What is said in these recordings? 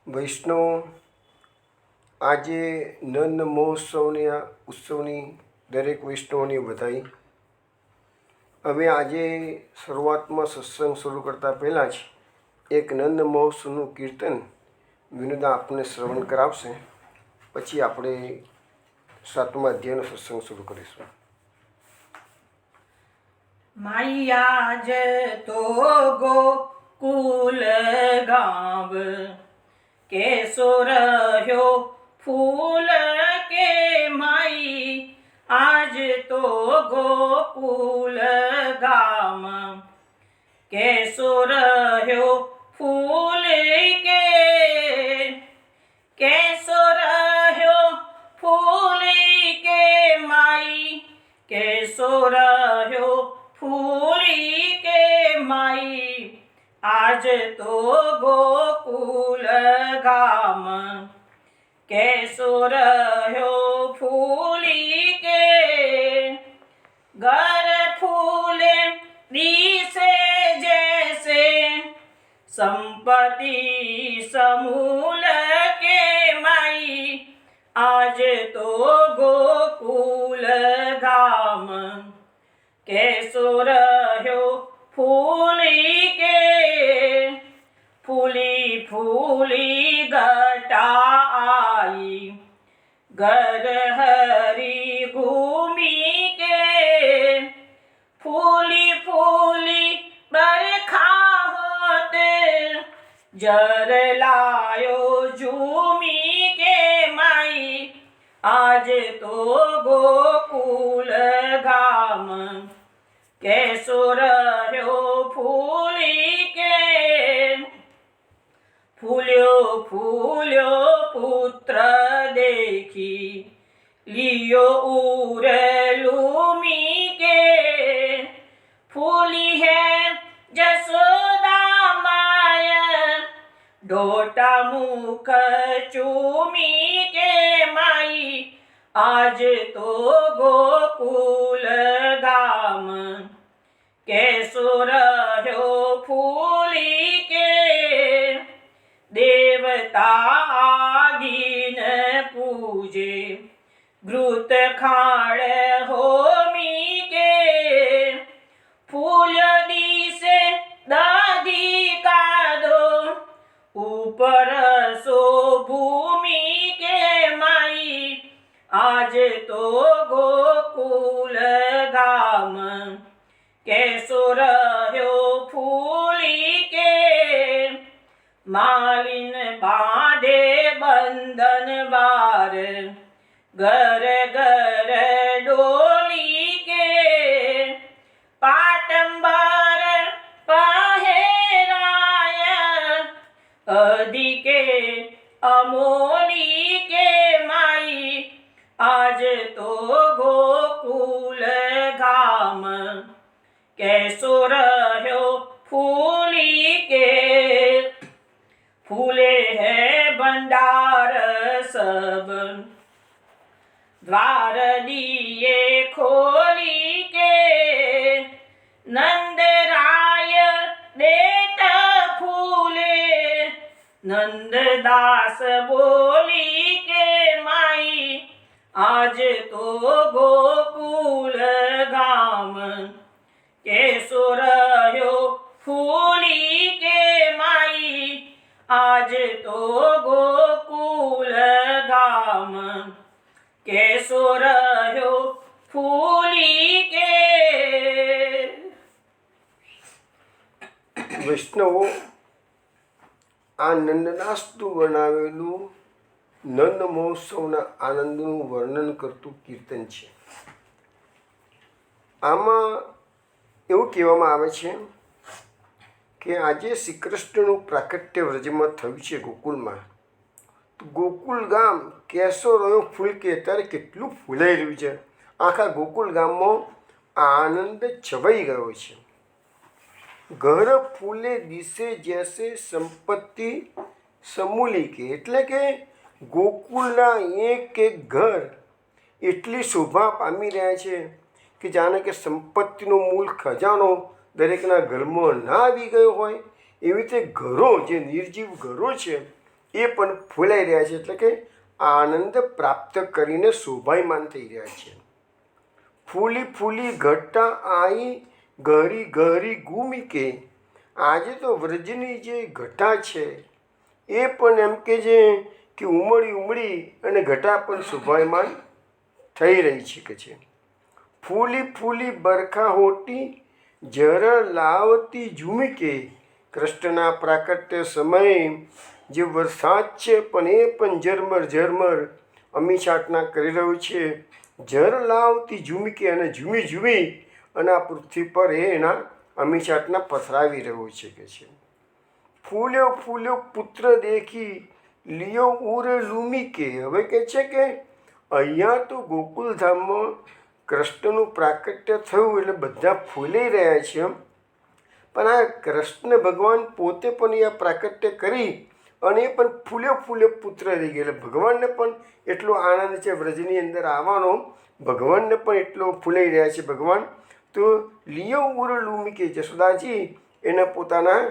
વૈષ્ણવ આજે નંદ મહોત્સવની આ ઉત્સવની દરેક વૈષ્ણવની વધાઈ. હવે આજે શરૂઆતમાં સત્સંગ શરૂ કરતાં પહેલાં જ એક નંદ મહોત્સવનું કીર્તન વિનોદા આપને શ્રવણ કરાવશે. પછી આપણે 7મા અધ્યાયનો સત્સંગ શરૂ કરીશું. मैया ज तो गोकुल गाँव कैसो रह्यो फूल के माई आज तो गोकुल गाम कैसो रह्यो फूल के कैसो रह्यो फूल के माई कैसो रह्यो फूली के माई आज तो गोकुल गाम कैसो रह्यो फूली के घर फूले दिसे जैसे संपत्ति समूल के माई आज तो गोकुल गाम कैसो रह्यो फूली के फूली फूली घटा आई घर हरी घूमी के फूली फूली बरखा होते जर लायो झूमी के माई आज तो गोकुल गाम कैसो रह्यो फूली के फूल्यो फूल्यो पुत्र देखी लियो उर लूमी के फूली है जसोदा माया डोटा मुख चूमी के माई आज तो गोकुल गाम कैसो रह्यो फूली के देवता आदीन पूजे घृत खाड़ होमी के फूल दिसे दादी का दो ऊपर सो भूमि के माई आज तो गोकुल गाम कैसो रह्यो फूली के मालिन बांधे बंधन वार घर घर डोली के पाटंबर पहेराय अधिके अमोली के माई आज तो गोकुल गाम कैसो रह्यो फूली के फूले है भंडार सब द्वार दिए खोली के नंद राय देत फूले नंद दास बोली के माई आज तो गोकुल गाम कैसो रह्यो फूली के माई आज तो गोकुल गाम कैसो रह्यो फूली के. વૈષ્ણવો આ નંદદાસનું બનાવેલું નંદ મહોત્સવના આનંદનું વર્ણન કરતું કીર્તન છે. આમાં એવું કહેવામાં આવે છે કે આજે શ્રી કૃષ્ણનું પ્રાકટ્ય વ્રજમાં થયું છે ગોકુલમાં. ગોકુલ ગામ કેસો રહ્યો ફૂલ કે અત્યારે કેટલું ફૂલાઈ રહ્યું છે. આખા ગોકુલ ગામમાં આનંદ છવાઈ ગયો છે. ઘર ફૂલે દિશે જૈસે સંપત્તિ સમૂલી કે એટલે કે ગોકુલના એક એક ઘર એટલી શોભા પામી રહ્યા છે કે જાણે કે સંપત્તિનો મૂળ ખજાનો દરેકના ઘરમાં ના આવી ગયો હોય એવી રીતે ઘરો જે નિર્જીવ ઘરો છે એ પણ ફૂલાઈ રહ્યા છે, એટલે કે આનંદ પ્રાપ્ત કરીને શોભાયમાન થઈ રહ્યા છે. ફૂલી ફૂલી ઘટા આઈ ગહરી ગહરી ગુમિકે. આજે તો વ્રજની જે ઘટા છે એ પણ એમ કે છે કે ઉમળી ઉમળી અને ઘટા પણ શોભાયમાન થઈ રહી છે કે છે. ફૂલી ફૂલી બરખા હોટી જર લાવતી ઝુમકે. કૃષ્ણના પ્રાકટ્ય સમયે જે વરસાદ છે પણ એ પણ ઝરમર ઝરમર અમીછાટના કરી રહ્યું છે. જર લાવતી ઝુમકે, અને ઝૂમી ઝૂમી અને આ પૃથ્વી પર એના અમીછાટના પથરાવી રહ્યો છે કે છે. ફૂલ્યો ફૂલ્યો પુત્ર દેખી લિયો ઉર લુમિકે. હવે કહે છે કે અહીંયા તો ગોકુલધામમાં કૃષ્ણનું પ્રાકટ્ય થયું એટલે બધા ફૂલી રહ્યા છે, પણ આ કૃષ્ણ ભગવાન પોતે પણ એ પ્રાકટ્ય કરી અને એ પણ ફૂલ્યો ફૂલ્યો પુત્ર થઈ ગયો. એટલે ભગવાનને પણ એટલો આનંદ છે વ્રજની અંદર આવવાનો, ભગવાનને પણ એટલો ફૂલાઈ રહ્યા છે ભગવાન. તો લિયો ઉર લુમિકે, જશોદાજી એને પોતાના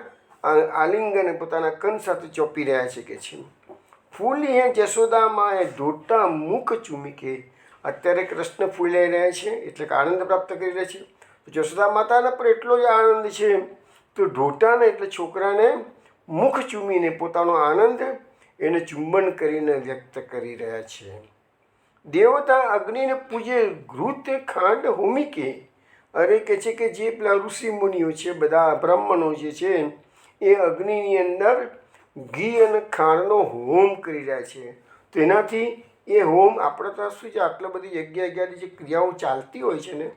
આલિંગન પોતાના કંદ સાથે ચોંપી રહ્યા છે કે છે. ફૂલી હે જશોદા માએ ઢોટા મુખ ચૂમીકે. અત્યારે કૃષ્ણ ફૂલાઈ રહ્યા છે એટલે કે આનંદ પ્રાપ્ત કરી રહ્યા છે. જશોદા માતાને પણ એટલો જ આનંદ છે, તો ઢોટાને એટલે છોકરાને મુખ ચૂમીને પોતાનો આનંદ એને ચુંબન કરીને વ્યક્ત કરી રહ્યા છે. દેવતા અગ્નિને પૂજે ઘૃત ખાંડ હોમિકે. અરે કહે છે કે જે પેલા ઋષિ મુનિઓ છે, બધા બ્રાહ્મણો જે છે એ અગ્નિની અંદર ઘી અને ખાંડનો હોમ કરી રહ્યા છે. તો એનાથી એ હોમ આપણે તો શું છે, આટલા બધી જગ્યાએ જે ક્રિયાઓ ચાલતી હોય છે ને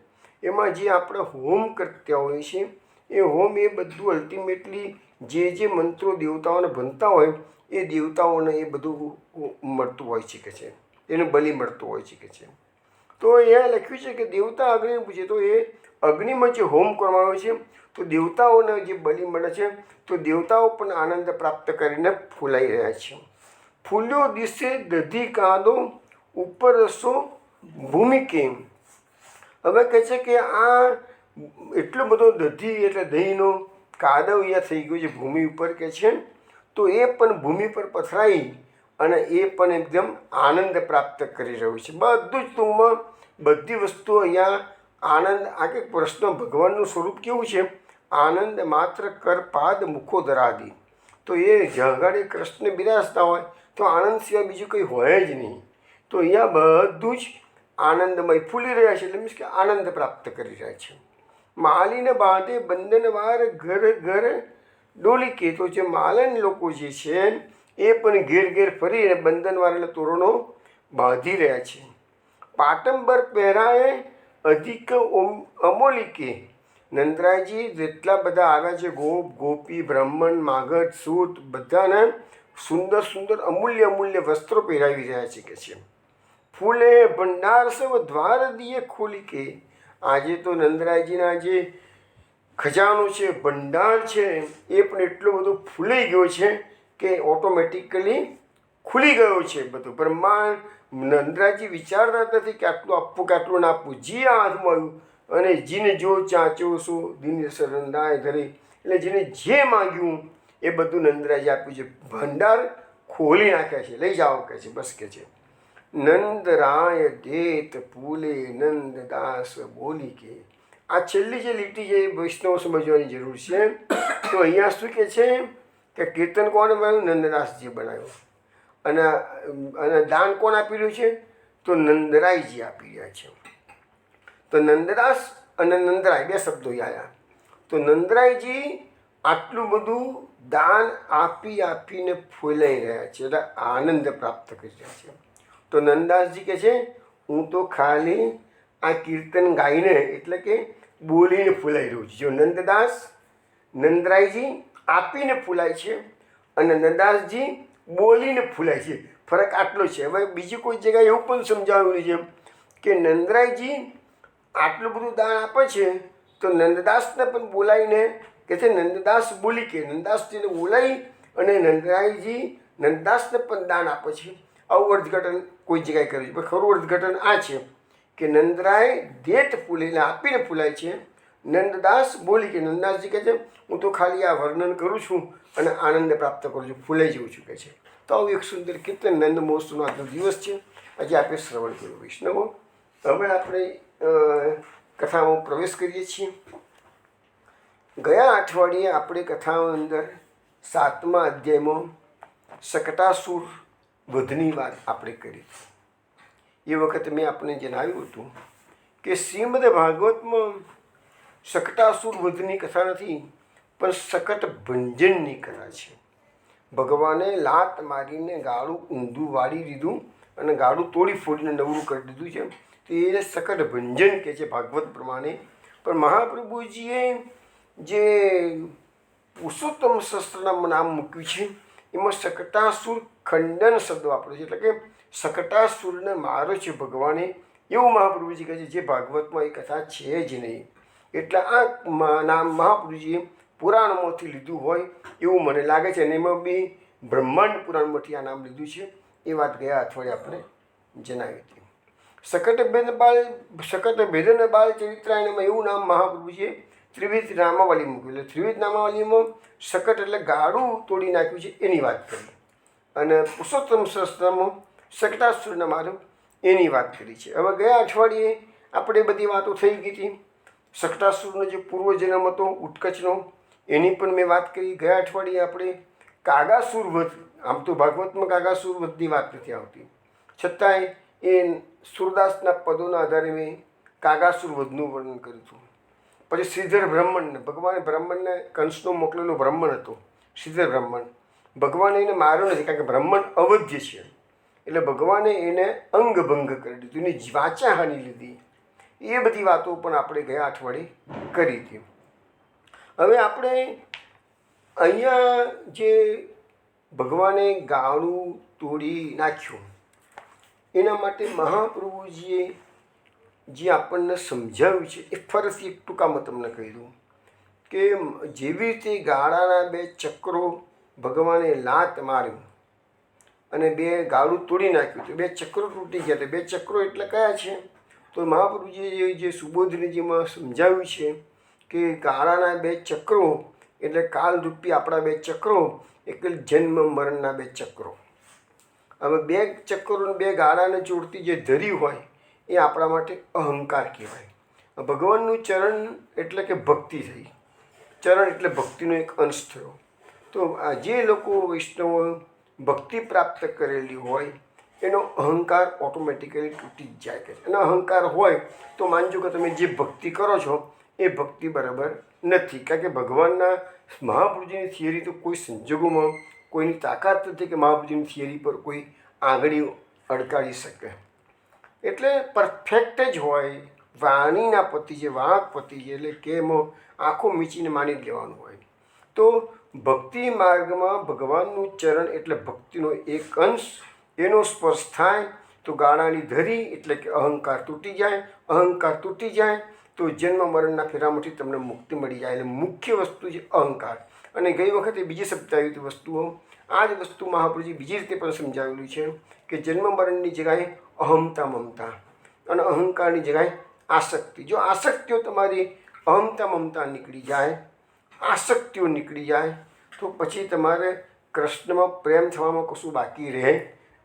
એમાં જે આપણે હોમ કરતા હોઈએ છીએ એ હોમ એ બધું અલ્ટિમેટલી જે મંત્રો દેવતાઓને બનતા હોય એ દેવતાઓને એ બધું મળતું હોય છે કે છે, એને બલિ મળતું હોય છે કે છે. તો અહીંયા લખ્યું છે કે દેવતા અગ્નિને પૂછે, તો એ અગ્નિમાં જે હોમ કરવામાં આવે છે તો દેવતાઓને જે બલિ મળે છે તો દેવતાઓ પણ આનંદ પ્રાપ્ત કરીને ફૂલાઈ રહ્યા છે. ફૂલ્યો દિશે દધી કાદો ઉપર રસો ભૂમિકે. હવે કહે છે કે આ એટલો બધો દધી એટલે દહીંનો કાદવ અહીંયા થઈ ગયો છે ભૂમિ ઉપર કે છે, તો એ પણ ભૂમિ પર પથરાઈ અને એ પણ એકદમ આનંદ પ્રાપ્ત કરી રહ્યું છે. બધું જ ટૂંકમાં બધી વસ્તુઓ અહીંયા આનંદ. આ કે કૃષ્ણ ભગવાનનું સ્વરૂપ કેવું છે, આનંદ માત્ર કર પાદ મુખો ધરાદી. તો એ જગાડે કૃષ્ણ બિરાજતા હોય તો આનંદ સિવાય બીજું કંઈ હોય જ નહીં. તો અહીંયા બધું જ આનંદમય ફૂલી રહ્યા છે, એટલે મીન્સ કે આનંદ પ્રાપ્ત કરી રહ્યા છે. માલીને બાંધે બંધનવાર ઘર ઘર ડોલીકે. તો જે માલન લોકો જે છે એ પણ ઘેર ઘેર ફરીને બંધનવાર એટલે તોરણો બાંધી રહ્યા છે. પાટંબર પહેરાએ અધિક અમોલિકે. નંદરાયજી જેટલા બધા આવ્યા છે, ગોપ ગોપી બ્રાહ્મણ માગધ સૂત, બધાને સુંદર સુંદર અમૂલ્ય અમૂલ્ય વસ્ત્રો પહેરાવી રહ્યા છે કે છે. ફૂલે ભંડાર સવ દ્વાર દિયે ખોલી કે. આજે તો નંદરાયજીના જે ખજાનો છે, ભંડાર છે, એ પણ એટલો બધો ફૂલાઈ ગયો છે કે ઓટોમેટિકલી ખુલી ગયો છે બધું બ્રહ્માંડ. નંદરાયજી વિચારતા નથી કે આટલું આપવું કે આટલું ના આપવું. જે હાથમાં આવ્યું અને જીને જો ચાંચો શું દિન સરંદાય ધરી, એટલે જેને જે માગ્યું એ બધું નંદરાયજી આપ્યું છે. ભંડાર ખોલી નાખ્યા છે, લઈ જાઓ કે છે, બસ કે છે. નંદરાય દેત ફૂલે નંદદાસ બોલી કે. આ છેલ્લી જે લીટી છે એ વૈષ્ણવ સમજવાની જરૂર છે. તો અહીંયા શું કહે છે કે કીર્તન કોણે બનાવ્યું? નંદદાસજી બનાવ્યું. અને દાન કોણ આપી રહ્યું છે? તો નંદરાયજી આપી રહ્યા છે. તો નંદદાસ અને નંદરાય બે શબ્દો આવ્યા. તો નંદરાયજી આટલું બધું દાન આપી આપીને ફૂલાઈ રહ્યા છે, એટલે આનંદ પ્રાપ્ત કરી રહ્યા છે. તો નંદદાસજી કહે છે હું તો ખાલી આ કીર્તન ગાઈને એટલે કે બોલીને ફૂલાઈ રહ્યું છું. જો નંદદાસ નંદરાયજી આપીને ફૂલાય છે અને નંદદાસજી બોલીને ફૂલાય છે. ફરક આટલો છે. હવે બીજી કોઈ જગ્યાએ એવું પણ સમજાવ્યું છે કે નંદરાયજી આટલું બધું દાન આપે છે તો નંદદાસને પણ બોલાવીને કે છે નંદદાસ બોલી કે. નંદદાસજીને બોલાવી અને નંદરાયજી નંદદાસને પણ દાન આપે છે. આવું અર્થઘટન કોઈ જગ્યાએ કર્યું છે. ખરું અર્થઘટન આ છે કે નંદરાય દેત ફૂલે એટલે આપીને ફૂલાય છે, નંદદાસ બોલી કે નંદદાસજી કહે છે હું તો ખાલી આ વર્ણન કરું છું અને આનંદ પ્રાપ્ત કરું છું, ફૂલાઈ જઉં છું કહે છે. તો આવું એક સુંદર કીર્તન નંદ મહોત્સવનો આજનો દિવસ છે, આજે આપણે શ્રવણ કર્યું વૈષ્ણવો. હવે આપણે કથામાં પ્રવેશ કરીએ છીએ. ગયા અઠવાડિયે આપણે કથાઓ અંદર 7મા અધ્યાયમાં શકટાસુર વધની વાત આપણે કરી. એ વખતે મેં આપણે જણાવ્યું હતું કે શ્રીમદ ભાગવતમાં શકટાસુર વધની કથા નથી, પણ શકટ ભંજનની કથા છે. ભગવાને લાત મારીને ગાળું ઊંધું વાળી દીધું અને ગાળું તોડી ફોડીને નવરું કરી દીધું છે, તો એને શકટ ભંજન કહે છે ભાગવત પ્રમાણે. પણ મહાપ્રભુજીએ જે પુરુષોત્તમ શસ્ત્રનાં નામ મૂક્યું છે એમાં શકટાસુર ખંડન શબ્દ વાપર્યો છે, એટલે કે શકટાસુરને માર્યો છે ભગવાને, એવું મહાપ્રભુજી કહે છે, જે ભાગવતમાં એ કથા છે જ નહીં. એટલે આ નામ મહાપ્રભુજીએ પુરાણમાંથી લીધું હોય એવું મને લાગે છે, અને એમાં બી બ્રહ્માંડ પુરાણમાંથી આ નામ લીધું છે. એ વાત ગયા અઠવાડિયે આપણે જણાવી હતી. શકટ ભેદન બાળ ચરિત્રાયણમાં એવું નામ મહાપ્રભુજીએ ત્રિવિધ નામાવલી મૂક્યું. એટલે ત્રિવિધ નામાવલીમાં શકટ એટલે ગાળું તોડી નાખ્યું છે એની વાત કરી, અને પુરુષોત્તમ શાસ્ત્રમાં શકટાસુરને માર્યો એની વાત કરી છે. હવે ગયા અઠવાડિયે આપણે બધી વાતો થઈ ગઈ હતી. શકટાસુરનો જે પૂર્વજન્મ હતો ઉત્કચનો એની પણ મેં વાત કરી. ગયા અઠવાડિયે આપણે કાગાસુર વધ, આમ તો ભાગવતમાં કાગાસુર વધની વાત નથી આવતી, છતાંય એ સુરદાસના પદોના આધારે મેં કાગાસુર વધનું વર્ણન કર્યું હતું. પછી શ્રીધર બ્રાહ્મણને, ભગવાને બ્રાહ્મણને કંસનો મોકલેલો બ્રાહ્મણ હતો શ્રીધર બ્રાહ્મણ, ભગવાને એને માર્યો નથી કારણ કે બ્રાહ્મણ અવધ્ય છે, એટલે ભગવાને એને અંગભંગ કરી દીધું, એની વાચા હાની લીધી. એ બધી વાતો પણ આપણે ગયા અઠવાડિયે કરી હતી. હવે આપણે અહીંયા જે ભગવાને ગાળું તોડી નાખ્યું એના માટે મહાપ્રભુજીએ જે આપણને સમજાવ્યું છે એ ફરીથી એક ટૂંકામાં તમને કહી દઉં કે જેવી રીતે ગાળાના 2 ચક્રો ભગવાને લાત માર્યું અને 2 ગાળું તોડી નાખ્યું તો 2 ચક્રો તૂટી ગયા. તો 2 ચક્રો એટલે કયા છે? તો મહાપ્રભુજીએ જે સુબોધનીજીમાં સમજાવ્યું છે કે ગાળાના 2 ચક્રો એટલે કાલરૂપી આપણા 2 ચક્રો, એટલે જન્મ મરણના 2 ચક્રો. હવે 2 ચક્રો 2 ગાળાને જોડતી જે ધરી હોય એ આપણા માટે અહંકાર કહેવાય. ભગવાનનું ચરણ એટલે કે ભક્તિ થઈ, ચરણ એટલે ભક્તિનો એક અંશ થયો. તો આ જે લોકો વૈષ્ણવો ભક્તિ પ્રાપ્ત કરેલી હોય એનો અહંકાર ઓટોમેટિકલી તૂટી જ જાય. કે એનો અહંકાર હોય તો માનજો કે તમે જે ભક્તિ કરો છો એ ભક્તિ બરાબર નથી, કારણ કે ભગવાનના મહાપ્રભુજીની થિયરી તો કોઈ સંજોગોમાં કોઈની તાકાત નથી કે મહાપ્રભુજીની થિયરી પર કોઈ આંગળી અડકાડી શકે. એટલે પરફેક્ટ જ હોય, વાણીના પતિ છે, વાંક પતિ છે, એટલે કે એમાં આંખો મીચીને માની જ લેવાનું હોય. તો ભક્તિ માર્ગમાં ભગવાનનું ચરણ એટલે ભક્તિનો એક અંશ, એનો સ્પર્શ થાય તો ગાળાની ધરી એટલે કે અહંકાર તૂટી જાય. અહંકાર તૂટી જાય તો જન્મ મરણના ફેરામાંથી તમને મુક્તિ મળી જાય. એટલે મુખ્ય વસ્તુ છે અહંકાર. અને ગઈ વખતે બીજી સપ્તાહે હતી વસ્તુઓ, આ જ વસ્તુ મહાપ્રભુજી બીજી રીતે પણ સમજાવેલું છે કે જન્મ મરણની જગ્યાએ અહમતા મમતા અને અહંકારની જગ્યાએ આસક્તિ. જો આસક્તિઓ તમારી અહમતા મમતા નીકળી જાય, આસક્તિઓ નીકળી જાય તો પછી તમારે કૃષ્ણમાં પ્રેમ થવામાં કશું બાકી રહે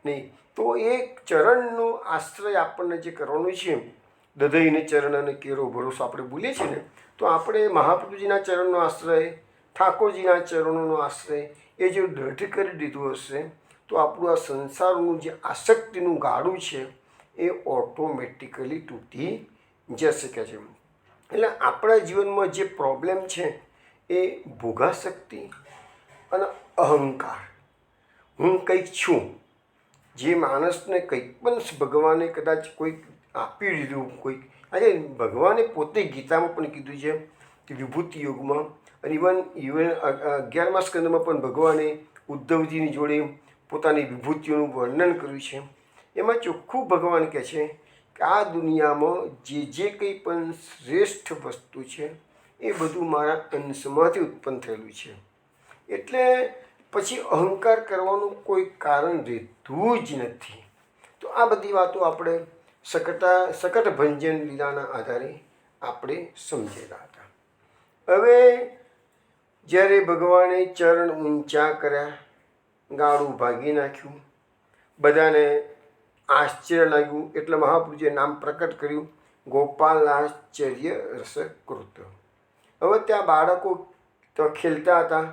નહીં. તો એ ચરણનો આશ્રય આપણને જે કરવાનું છે, દધઈને ચરણ અને કેરો ભરોસો આપણે બોલીએ છીએ ને, તો આપણે મહાપ્રભુજીના ચરણનો આશ્રય, ઠાકોરજીના ચરણોનો આશ્રય એ જો દૃઢ કરી દીધું હશે તો આપણું આ સંસારનું જે આસક્તિનું ગાડું છે એ ઓટોમેટિકલી તૂટી જશે કે છે. એટલે આપણા જીવનમાં જે પ્રોબ્લેમ છે એ ભોગાશક્તિ અને અહંકાર, હું કંઈક છું, જે માણસને કંઈક પણ ભગવાને કદાચ કોઈક આપી દીધું, કોઈક આજે ભગવાને પોતે ગીતામાં પણ કીધું છે કે વિભૂતિ યોગમાં, અને ઇવન 11મા સ્કંદમાં પણ ભગવાને ઉદ્ધવજીની જોડે પોતાની વિભૂતિઓનું વર્ણન કર્યું છે. એમાં ચોખ્ખું ભગવાન કહે છે કે આ દુનિયામાં જે કંઈ પણ શ્રેષ્ઠ વસ્તુ છે એ બધું મારા અંશમાંથી ઉત્પન્ન થયેલું છે. એટલે પછી અહંકાર કરવાનું કોઈ કારણ રહેતું જ નથી. તો આ બધી વાતો આપણે શકટ ભંજન લીલાના આધારે આપણે સમજેલા હતા. હવે જ્યારે ભગવાને ચરણ ઊંચા કર્યા, ગાળું ભાગી નાખ્યું, બધાને આશ્ચર્ય લાગ્યું, એટલે મહાપ્રભુજીએ નામ પ્રકટ કર્યું, ગોપાલાશ્ચર્ય રસકૃત. હવે ત્યાં બાળકો તો ખેલતા હતા,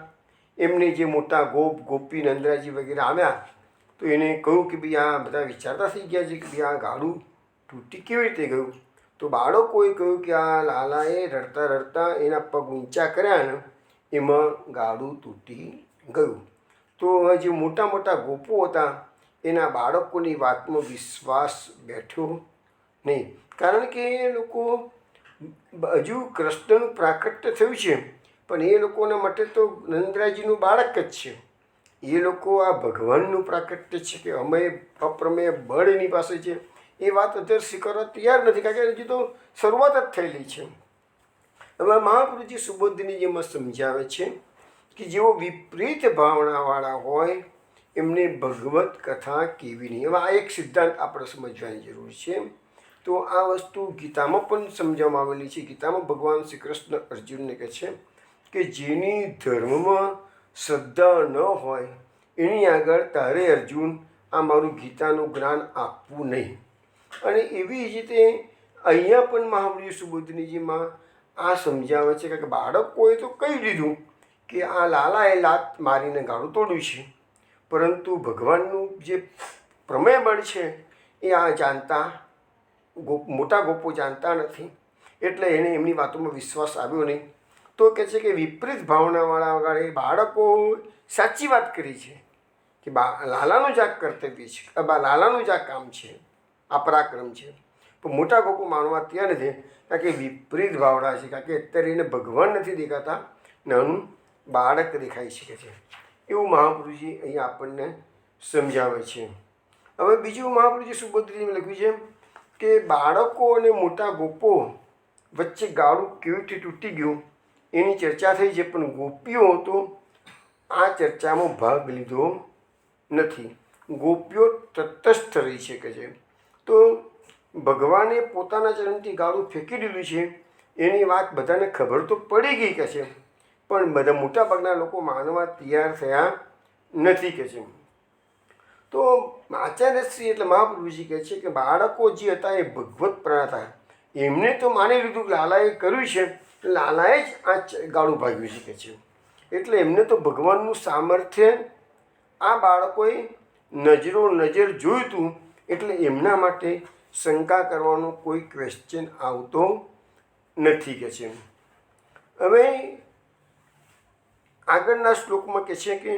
એમને જે મોટા ગોપ ગોપી નંદરાજી વગેરે આવ્યા તો એને કહ્યું કે ભાઈ આ બધા વિચારતા થઈ ગયા છે કે ભાઈ આ ગાળું તૂટી કેવી રીતે ગયું. તો બાળકોએ કહ્યું કે આ લાલાએ રડતા રડતા એના પગ ઊંચા કર્યા ને એમાં ગાળું તૂટી ગયું. તો જે મોટા મોટા ગોપો હતા એના બાળકોની વાતમાં વિશ્વાસ બેઠો નહીં, કારણ કે એ લોકો હજુ કૃષ્ણનું પ્રાકટ્ય થયું છે, પણ એ લોકોના માટે તો નંદરાજીનું બાળક જ છે. એ લોકો આ ભગવાનનું પ્રાકટ્ય છે કે અમે અપ્રમેય બળ એની પાસે છે એ વાત અત્યારે સ્વીકારવા તૈયાર નથી, કારણ કે હજી તો શરૂઆત જ થયેલી છે. હવે મહાપ્રભુજી સુબોધનીજીમાં સમજાવે છે કે જેઓ વિપરીત ભાવનાવાળા હોય એમને ભગવત કથા કેવી નહીં. હવે આ એક સિદ્ધાંત આપણે સમજવાની જરૂર છે. તો આ વસ્તુ ગીતામાં પણ સમજાવવામાં આવેલી છે. ગીતામાં ભગવાન શ્રી કૃષ્ણ અર્જુનને કહે છે કે જેની ધર્મમાં શ્રદ્ધા ન હોય એની આગળ તારે અર્જુન આ મારું ગીતાનું જ્ઞાન આપવું નહીં. અને એવી જ રીતે અહીંયા પણ મહાપ્રભુ સુબોધનીજીમાં આ સમજાવે છે કે બાળકોએ તો કહી દીધું કે આ લાલાએ લાત મારીને ગાળું તોડ્યું છે, પરંતુ ભગવાનનું જે પ્રમેય બળ છે એ આ જાણતા મોટા ગોપો જાણતા નથી, એટલે એને એમની વાતોમાં વિશ્વાસ આવ્યો નહીં. તો કહે છે કે વિપરીત ભાવનાવાળા વગાડે બાળકો સાચી વાત કરી છે કે લાલાનું જ આ કર્તવ્ય છે, લાલાનું જ આ કામ છે, આ પરાક્રમ છે, પણ મોટા ગોપો માનવા ત્યાં નથી, કારણ કે વિપરીત ભાવના છે, કારણ કે અત્યારે એને ભગવાન નથી દેખાતા, નાનું બાળક દેખાઈ શકે છે. એવું મહાપ્રભુજી અહીંયા આપણને સમજાવે છે. હવે બીજું મહાપ્રભુજી સુભદ્રીજીએ લખ્યું છે કે બાળકો અને મોટા ગોપો વચ્ચે ગાળું કેવી રીતે તૂટી ગયું એની ચર્ચા થઈ છે, પણ ગોપીઓ તો આ ચર્ચામાં ભાગ લીધો નથી. ગોપીઓ તટસ્થ રહી શકે છે. તો ભગવાને પોતાના ચરણથી ગાળું ફેંકી દીધું છે એની વાત બધાને ખબર તો પડી ગઈ કે છે, પણ બધા મોટાભાગના લોકો માનવા તૈયાર થયા નથી કે છે. તો આચાર્યશ્રી એટલે મહાપ્રભુજી કહે છે કે બાળકો જે હતા એ ભગવત પ્રાણ હતા, એમને તો માની લીધું કે લાલાએ કર્યું છે, લાલાએ જ આ ગાળું ભાગ્યું છે કે છે, એટલે એમને તો ભગવાનનું સામર્થ્ય આ બાળકોએ નજરો નજર જોયું હતું, એટલે એમના માટે શંકા કરવાનો કોઈ ક્વેશ્ચન આવતો નથી કે છે. હવે આગળના શ્લોકમાં કહે છે કે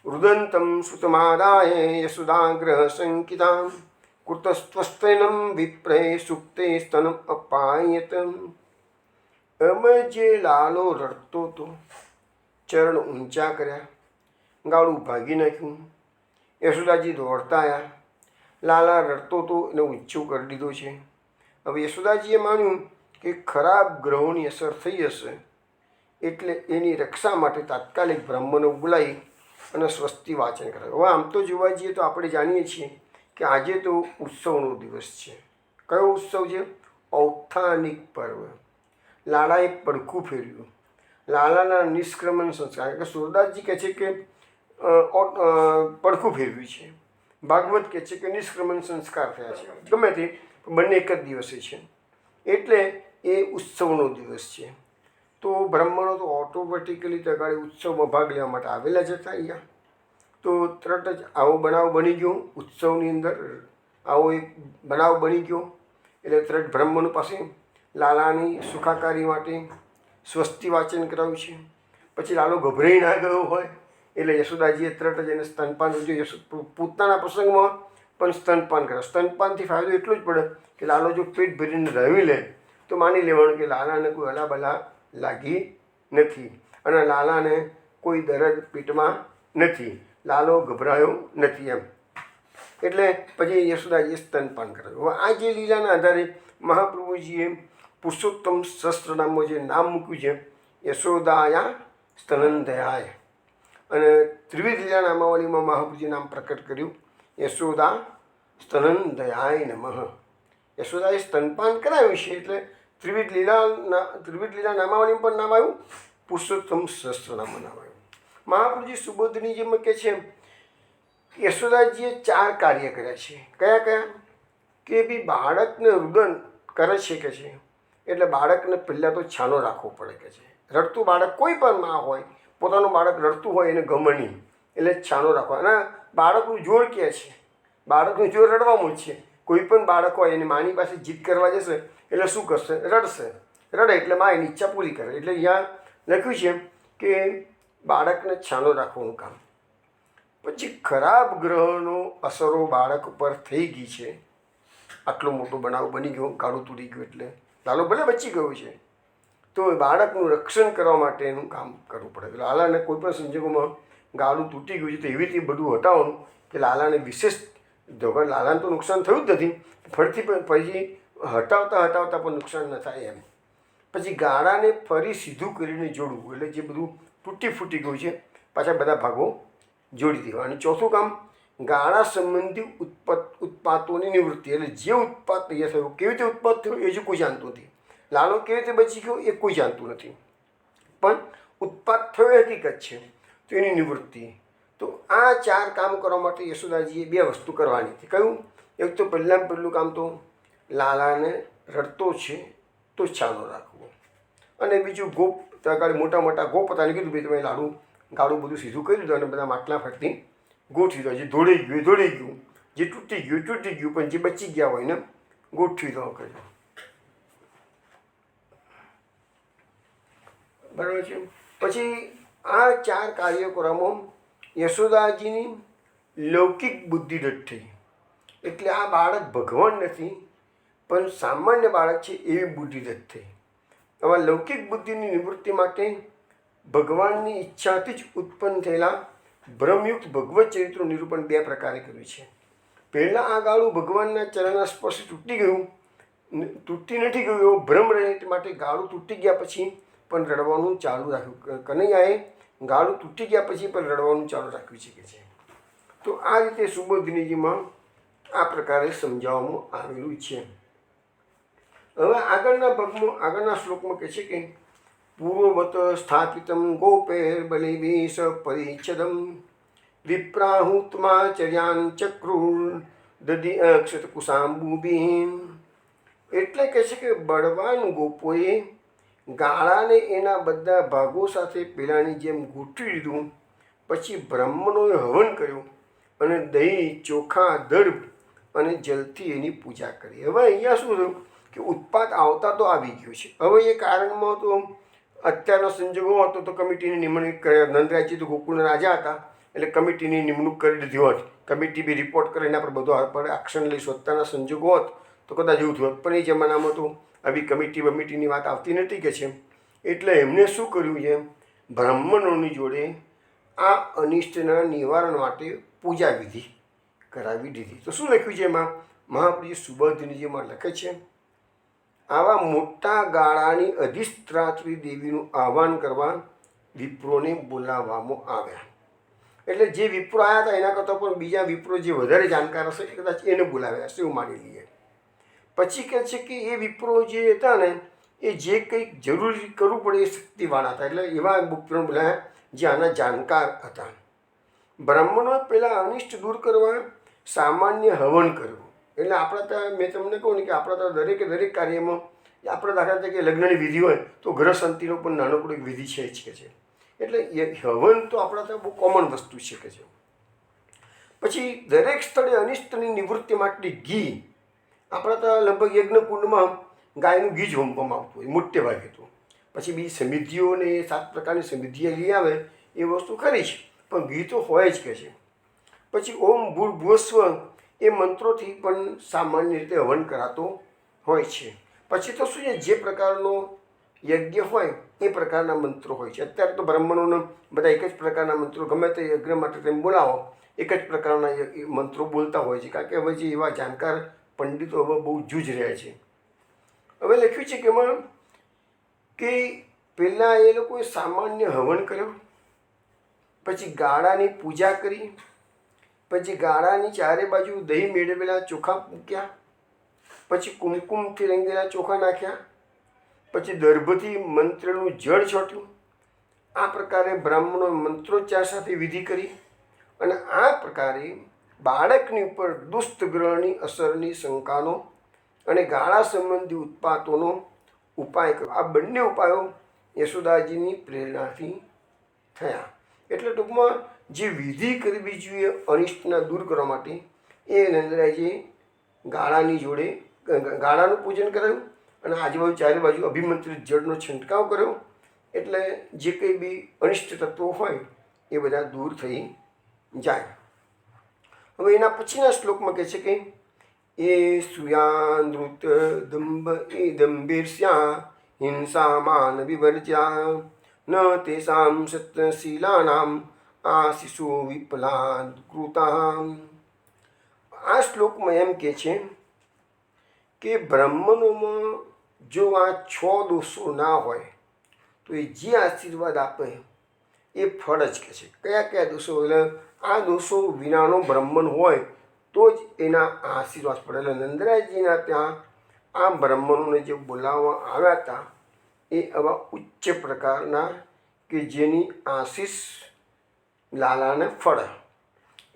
રુદંતમ સુતમાદાય યશુદાગ્રહ સંકિતામ કૃતસ્ત્વસ્તૈનમ વિપ્રે સુક્તે સ્તનમ અપાયત. અમે જે લાલો રડતો હતો, ચરણ ઊંચા કર્યા, ગાળું ભાગી નાખ્યું, યશોદાજી દોડતા આવ્યા, લાલા રડતો હતો એને ઊંચું કરી દીધો છે. હવે યશોદાજીએ માન્યું કે ખરાબ ગ્રહોની અસર થઈ હશે, એટલે એની રક્ષા માટે તાત્કાલિક બ્રહ્મને બોલાવી અને સ્વસ્તિ વાચન કરાવ્યું. હવે આમ તો જોવા જઈએ તો આપણે જાણીએ છીએ કે આજે તો ઉત્સવનો દિવસ છે. કયો ઉત્સવ છે? ઔથાનિક પર્વ. લાલાએ પડખું ફેર્યું, લાલાના નિષ્ક્રમણ સંસ્કાર, કે સુરદાસજી કહે છે કે પડખું ફેરવ્યું છે, ભાગવત કહે છે કે નિષ્ક્રમણ સંસ્કાર થયા છે. ગમે તે બંને એક જ દિવસે છે, એટલે એ ઉત્સવનો દિવસ છે. તો બ્રહ્મણો તો ઓટોમેટિકલી તગાડે ઉત્સવમાં ભાગ લેવા માટે આવેલા જ હતા અહીંયા. તો તરત જ આવો બનાવ બની ગયો, ઉત્સવની અંદર આવો એક બનાવ બની ગયો, એટલે તરત બ્રહ્મણ પાસે લાલાની સુખાકારી માટે સ્વસ્તિ વાચન કરાવ્યું છે. પછી લાલો ગભરાઈ ના ગયો હોય એટલે યશોદાજીએ તરત જ એને સ્તનપાન દીધું. પોતાના પ્રસંગમાં પણ સ્તનપાન કરે. સ્તનપાનથી ફાયદો એટલો જ પડે કે લાલો જો પેટ ભરીને રવી લે તો માની લેવાનું કે લાલાને કોઈ હલાબલા લાગી નથી અને લાલાને કોઈ દર્દ પેટમાં નથી, લાલો ગભરાયો નથી એમ. એટલે પછી યશોદાજીએ સ્તનપાન કરાવ્યું. હવે આ જે લીલાના આધારે મહાપ્રભુજીએ પુરુષોત્તમ સહસ્ત્રનામમાં જે નામ મૂક્યું છે યશોદાયા સ્તનંદયાય, અને ત્રિવિધ લીલા નામાવલીમાં મહાપ્રભુજી નામ પ્રકટ કર્યું યશોદા સ્તનંદયાય નમઃ. યશોદાએ સ્તનપાન કરાવ્યું છે એટલે ત્રિવિધ લીલા નામાવલીમાં પણ નામ આવ્યું, પુરુષોત્તમ સહસ્ત્રનામમાં નામ આવ્યું. મહાપ્રભુજી સુબોધનીજીમાં કહે છે યશોદાજીએ 4 કાર્ય કર્યા છે. કયા કયા? કે બી બાળકને રુદન કરે છે કે છે, એટલે બાળકને પહેલાં તો છાનો રાખવો પડે કે છે. રડતું બાળક કોઈ પણ માં હોય, પોતાનું બાળક રડતું હોય એને ગમે નહીં, એટલે છાનો રાખવો. અને બાળકનું જોર કહે છે, બાળકનું જોર રડવાનું જ છે. કોઈ પણ બાળક હોય એની માની પાસે જીદ કરવા જશે એટલે શું કરશે? રડશે. રડે એટલે માં એની ઈચ્છા પૂરી કરે. એટલે અહીંયા લખ્યું છે કે બાળકને છાનો રાખવાનું કામ. પછી ખરાબ ગ્રહનો અસરો બાળક ઉપર થઈ ગઈ છે. આટલો મોટો બનાવ બની ગયો, ગાળું તૂટી ગયું, એટલે લાલો ભલે બચી ગયો છે તો બાળકનું રક્ષણ કરવા માટે એનું કામ કરવું પડે. લાલાને કોઈ પણ સંજોગોમાં ગાળું તૂટી ગયું છે તો એવી રીતે બધું હટાવવાનું કે લાલાને વિશેષ લાલાને તો નુકસાન થયું જ નથી, ફરીથી પછી હટાવતા પણ નુકસાન ન થાય એમ. પછી ગાળાને ફરી સીધું કરીને જોડવું, એટલે જે બધું ફૂટી ગયું છે પાછા બધા ભાગો જોડી દેવા. અને ચોથું કામ ગાળા સંબંધી ઉત્પાતોની નિવૃત્તિ, એટલે જે ઉત્પાત તૈયાર થયો, કેવી રીતે ઉત્પાદ થયો એ જ કોઈ જાણતું નથી. લાલો કેવી રીતે બચી ગયો એ કોઈ જાણતું નથી, પણ ઉત્પાદ થયો એ હકીકત છે, તો એની નિવૃત્તિ. તો આ 4 કામ કરવા માટે યશોદાજીએ 2 વસ્તુ કરવાની હતી. કયું? એક તો પહેલું કામ તો લાલાને રડતો છે તો છાનો રાખવો, અને બીજું મોટા ગોપ હતા, કીધું ભાઈ તમે ગાળું બધું સીધું કરી દીધું અને બધા માટલા ફરતી ગોઠવી દો. જે દોડી ગયું, જે તૂટી ગયું, પણ જે બચી ગયા હોય ને ગોઠવી દો કર્યું. બરાબર છે. પછી આ 4 કાર્યો કરવામાં યશોદાજીની લૌકિક બુદ્ધિ દઢ થઈ. એટલે આ બાળક ભગવાન નથી પણ સામાન્ય બાળક છે એવી બુદ્ધિ દઢ થઈ. આમાં લૌકિક બુદ્ધિની નિવૃત્તિ માટે ભગવાનની ઈચ્છાથી જ ઉત્પન્ન થયેલા બ્રહ્મયુક્ત ભગવત ચરિત્રનું નિરૂપણ 2 પ્રકારે કર્યું છે. પહેલાં આ ગાળું ભગવાનના ચરણના સ્પર્શ તૂટી નથી ગયું એવો ભ્રમ રહે માટે ગાળું તૂટી ગયા પછી પણ રડવાનું ચાલુ રાખ્યું. કનૈયાએ ગાળું તૂટી ગયા પછી પણ રડવાનું ચાલુ રાખ્યું છે કે છે. તો આ રીતે સુબોધિનીજીમાં આ પ્રકારે સમજાવવામાં આવેલું છે. હવે આગળના શ્લોકમાં કહે છે કે પૂર્વવત સ્થાપિતમ ગોપેર બલિભિ સ પરિચ્છદમ વિપ્રાહુત્માચર્યાન ચક્રુર દધિ અક્ષત કુશાંબુભિ. એટલે કહે છે કે બળવાન ગોપોએ ગાળાને એના બધા ભાગો સાથે પેલાની જેમ ગોઠવી દીધું. પછી બ્રાહ્મણોએ હવન કર્યું અને દહીં, ચોખા, દર્ભ અને જલથી એની પૂજા કરી. હવે અહીંયા શું થયું કે ઉત્પાત આવતા તો આવી ગયું છે. હવે એ કારણમાં તો અત્યારનો સંજોગો હતો તો કમિટીની નિમણૂક કરી. નંદરાયજી તો ગોકુળના રાજા હતા એટલે કમિટીની નિમણૂક કરી દીધી હોત. કમિટી બી રિપોર્ટ કરીને આપણે બધો આપણે એક્શન લઈશું. અત્યારના સંજોગો હોત તો કદાચ એવું થયું હોત, પણ એ જમાનામાં તો આવી કમિટીની વાત આવતી નથી કે છે. એટલે એમને શું કર્યું છે, બ્રાહ્મણોની જોડે આ અનિષ્ટના નિવારણ માટે પૂજા વિધિ કરાવી દીધી. તો શું લખ્યું છે એમાં? મહાપ્રભુજી સુબોધિનીજીમાં લખે છે આવા મોટા ગાળાની અધિષ્ઠાત્રી દેવીનું આહ્વાન કરવા વિપ્રોને બોલાવવામાં આવ્યા. એટલે જે વિપ્રો આવ્યા હતા એના કરતાં પણ બીજા વિપ્રો જે વધારે જાણકાર હશે એ કદાચ એને બોલાવ્યા હશે એવું માની લઈએ. પછી કહે છે કે એ વિપ્રો જે હતા ને એ જે કંઈક જરૂરી કરવું પડે એ શક્તિવાળા હતા. એટલે એવા વિપ્રો બોલાવ્યા જે આના જાણકાર હતા. બ્રાહ્મણોએ પહેલાં અનિષ્ટ દૂર કરવા સામાન્ય હવન કર્યું. એટલે આપણા ત્યાં મેં તમને કહું ને કે આપણા ત્યાં દરેક કાર્યમાં આપણે દાખલા તરીકે લગ્નની વિધિ હોય તો ગ્રહ શાંતિનો પણ નાનકડો એક વિધિ છે જ કે છે. એટલે એ હવન તો આપણા ત્યાં બહુ કોમન વસ્તુ છે કે છે. પછી દરેક સ્થળે અનિષ્ટની નિવૃત્તિ માટે ઘી, આપણા ત્યાં લગભગ યજ્ઞકુંડમાં ગાયનું ઘી જ હોમવામાં આવતું હોય મોટે ભાગે તો. પછી બીજી સમિધિઓને 7 પ્રકારની સમિધિઓ લઈ આવે એ વસ્તુ ખરી છે, પણ ઘી તો હોય જ કે છે. પછી ઓમ ભૂર્ભુવસ્વ એ મંત્રોથી પણ સામાન્ય રીતે હવન કરાતો હોય છે. પછી તો શું છે, જે પ્રકારનો યજ્ઞ હોય એ પ્રકારના મંત્રો હોય છે. અત્યારે તો બ્રાહ્મણોને બધા એક જ પ્રકારના મંત્રો ગમે તે યજ્ઞ માટે તેમ બોલાવો એક જ પ્રકારના મંત્રો બોલતા હોય છે. કારણ કે હવે જે એવા જાણકાર પંડિતો હવે બહુ જૂજ રહ્યા છે. હવે લખ્યું છે કે એમાં કે પહેલાં એ લોકોએ સામાન્ય હવન કર્યો, પછી ગાળાની પૂજા કરી, પછી ગાળાની ચારે બાજુ દહીં મેળવેલા ચોખા મૂક્યા, પછી કુમકુમથી રંગેલા ચોખા નાખ્યા, પછી દર્ભથી મંત્રનું જળ છોટ્યું. આ પ્રકારે બ્રાહ્મણો મંત્રોચ્ચાર સાથે વિધિ કરી અને આ પ્રકારે બાળકની ઉપર દુષ્ટ ગ્રહની અસરની શંકાનો અને ગાળા સંબંધી ઉત્પાતોનો ઉપાય કર્યો. આ બંને ઉપાયો યશોદાજીની પ્રેરણાથી થયા. એટલે ટૂંકમાં જે વિધિ કરવી જોઈએ અનિષ્ટના દૂર કરવા માટે એ નંદરાયજીએ ગાળાની જોડે ગાળાનું પૂજન કરાયું અને આજુબાજુ ચારે બાજુ અભિમંત્રિત જળનો છંટકાવ કર્યો. એટલે જે કંઈ બી અનિષ્ટ તત્વો હોય એ બધા દૂર થઈ જાય. હવે એના પછીના શ્લોકમાં કહે છે કે એ સુયાનૃત દંભ એ દંભીર્ષ્યા હિંસામાન વિવર્જ્યા ન તેષાં સત્શીલાનામ આશિષો વિપલાદ કૃતા. આ શ્લોકમાં એમ કહે છે કે બ્રાહ્મણોમાં જો આ 6 દોષો ના હોય તો એ જે આશીર્વાદ આપે એ ફળ જ કહે છે. કયા કયા દોષો? એટલે આ દોષો વિનાનો બ્રાહ્મણ હોય તો જ એના આશીર્વાદ પડે. એટલે નંદરાયજીના ત્યાં આ બ્રાહ્મણોને જે બોલાવવામાં આવ્યા હતા એ આવા ઉચ્ચ પ્રકારના કે જેની આશીષ લાલાને ફળ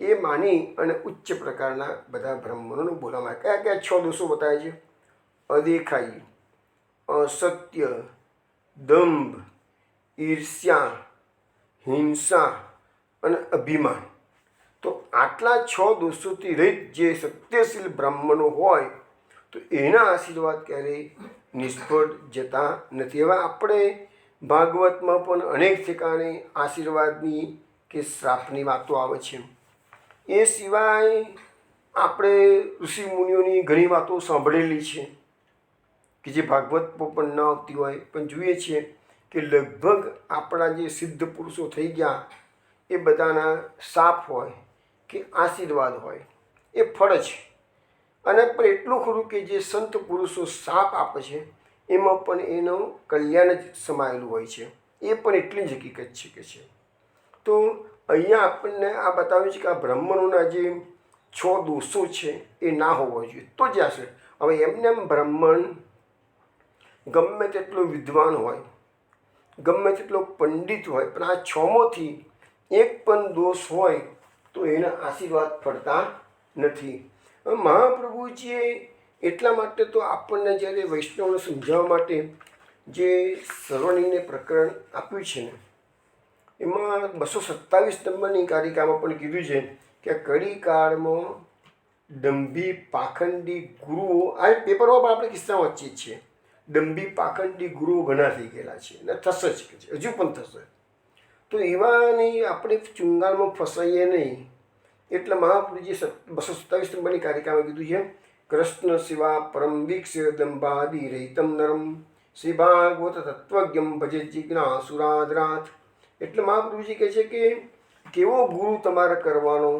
એ માની અને ઉચ્ચ પ્રકારના બધા બ્રાહ્મણોને બોલાવવામાં. કયા કયા 6 દોષો બતાવે છે? અદેખાઈ, અસત્ય, દંભ, ઈર્ષ્યા, હિંસા અને અભિમાન. તો આટલા 6 દોષોથી રહિત જે સત્યશીલ બ્રાહ્મણો હોય તો એના આશીર્વાદ ક્યારેય નિષ્ફળ જતા નથી. હવે આપણે ભાગવતમાં પણ અનેક ઠેકાણે આશીર્વાદની કે શ્રાપની વાતો આવે છે. એ સિવાય આપણે ઋષિમુનિઓની ઘણી વાતો સાંભળેલી છે કે જે ભાગવતમાં પણ ન આવતી હોય, પણ જોઈએ છીએ કે લગભગ આપણા જે સિદ્ધ પુરુષો થઈ ગયા એ બધાના શાપ હોય કે આશીર્વાદ હોય એ ફળ છે. અને પણ એટલું ખરું કે જે સંત પુરુષો શાપ આપે છે એમાં પણ એનું કલ્યાણ જ સમાયેલું હોય છે. એ પણ એટલી જ હકીકત છે કે છે. તો અહીંયા આપણને આ બતાવ્યું છે કે આ બ્રાહ્મણોના જે 6 દોષો છે એ ના હોવા જોઈએ તો જ હશે. હવે એમને એમ બ્રાહ્મણ ગમે તેટલો વિદ્વાન હોય, ગમે તેટલો પંડિત હોય, પણ આ 6માંથી એક પણ દોષ હોય તો એના આશીર્વાદ ફળતા નથી. મહાપ્રભુજીએ એટલા માટે તો આપણને જ્યારે વૈષ્ણવને સમજાવવા માટે જે સર્વનિર્ણય પ્રકરણ આપ્યું છે ને એમાં 227 નંબરની કારિકામાં પણ કીધું છે કે કડીકાળમાં દંભી પાખંડી ગુરુઓ, આ પેપરમાં પણ આપણે કિસ્સા વાંચીએ છીએ, દંભી પાખંડી ગુરુઓ ઘણા થઈ ગયેલા છે અને થશે જ કે છે, હજુ પણ થશે. તો એવાની આપણે ચુંગાલમાં ફસાઈએ નહીં. એટલે મહાપ્રભુજી 227 નંબરની કારિકામાં કીધું છે કૃષ્ણ શિવા પરમ વીક્ષ દંભાદિ રહિતમ નરમ શ્રી ભાગવત તત્વજ્ઞમ ભજે જિજ્ઞાસુરાદરાથ. એટલે મહાપ્રભુજી કહે છે કે કેવો ગુરુ તમારે કરવાનો?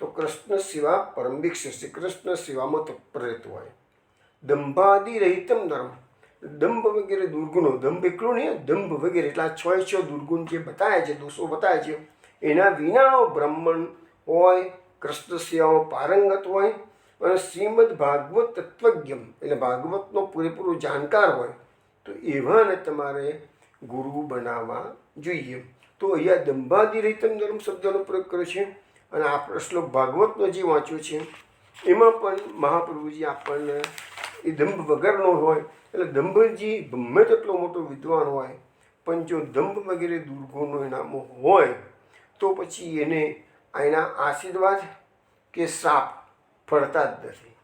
તો કૃષ્ણ શિવા પરમ વીક્ષ, શ્રી કૃષ્ણ શિવામાં તત્પર રહેતો હોય. દંભાદિ રહિતમ નરમ, દંભ વગેરે દુર્ગુણો, દંભ એકલું નહીં, દંભ વગેરે એટલા 6 દુર્ગુણ જે બતાવ્યા છે, દોષો બતાવ્યા છે, એના વિનાનો બ્રાહ્મણ હોય, કૃષ્ણ સેવામાં પારંગત હોય અને શ્રીમદ ભાગવત તત્વજ્ઞમ એટલે ભાગવતનો પૂરેપૂરો જાણકાર હોય તો એવાને તમારે ગુરુ બનાવવા જોઈએ. તો અહીંયા દંભાદિ રહિતમ નરમ શબ્દનો પ્રયોગ કર્યો છે. અને આપણો શ્લોક ભાગવતનો જે વાંચ્યો છે એમાં પણ મહાપ્રભુજી આપણને એ દંભ વગરનો હોય. એટલે દંભજી ગમે તેટલો મોટો વિદ્વાન હોય પણ જો દંભ વગેરે દુર્ગુણો એનામાં હોય તો પછી એને એના આશીર્વાદ કે શ્રાપ ફળતા જ નથી.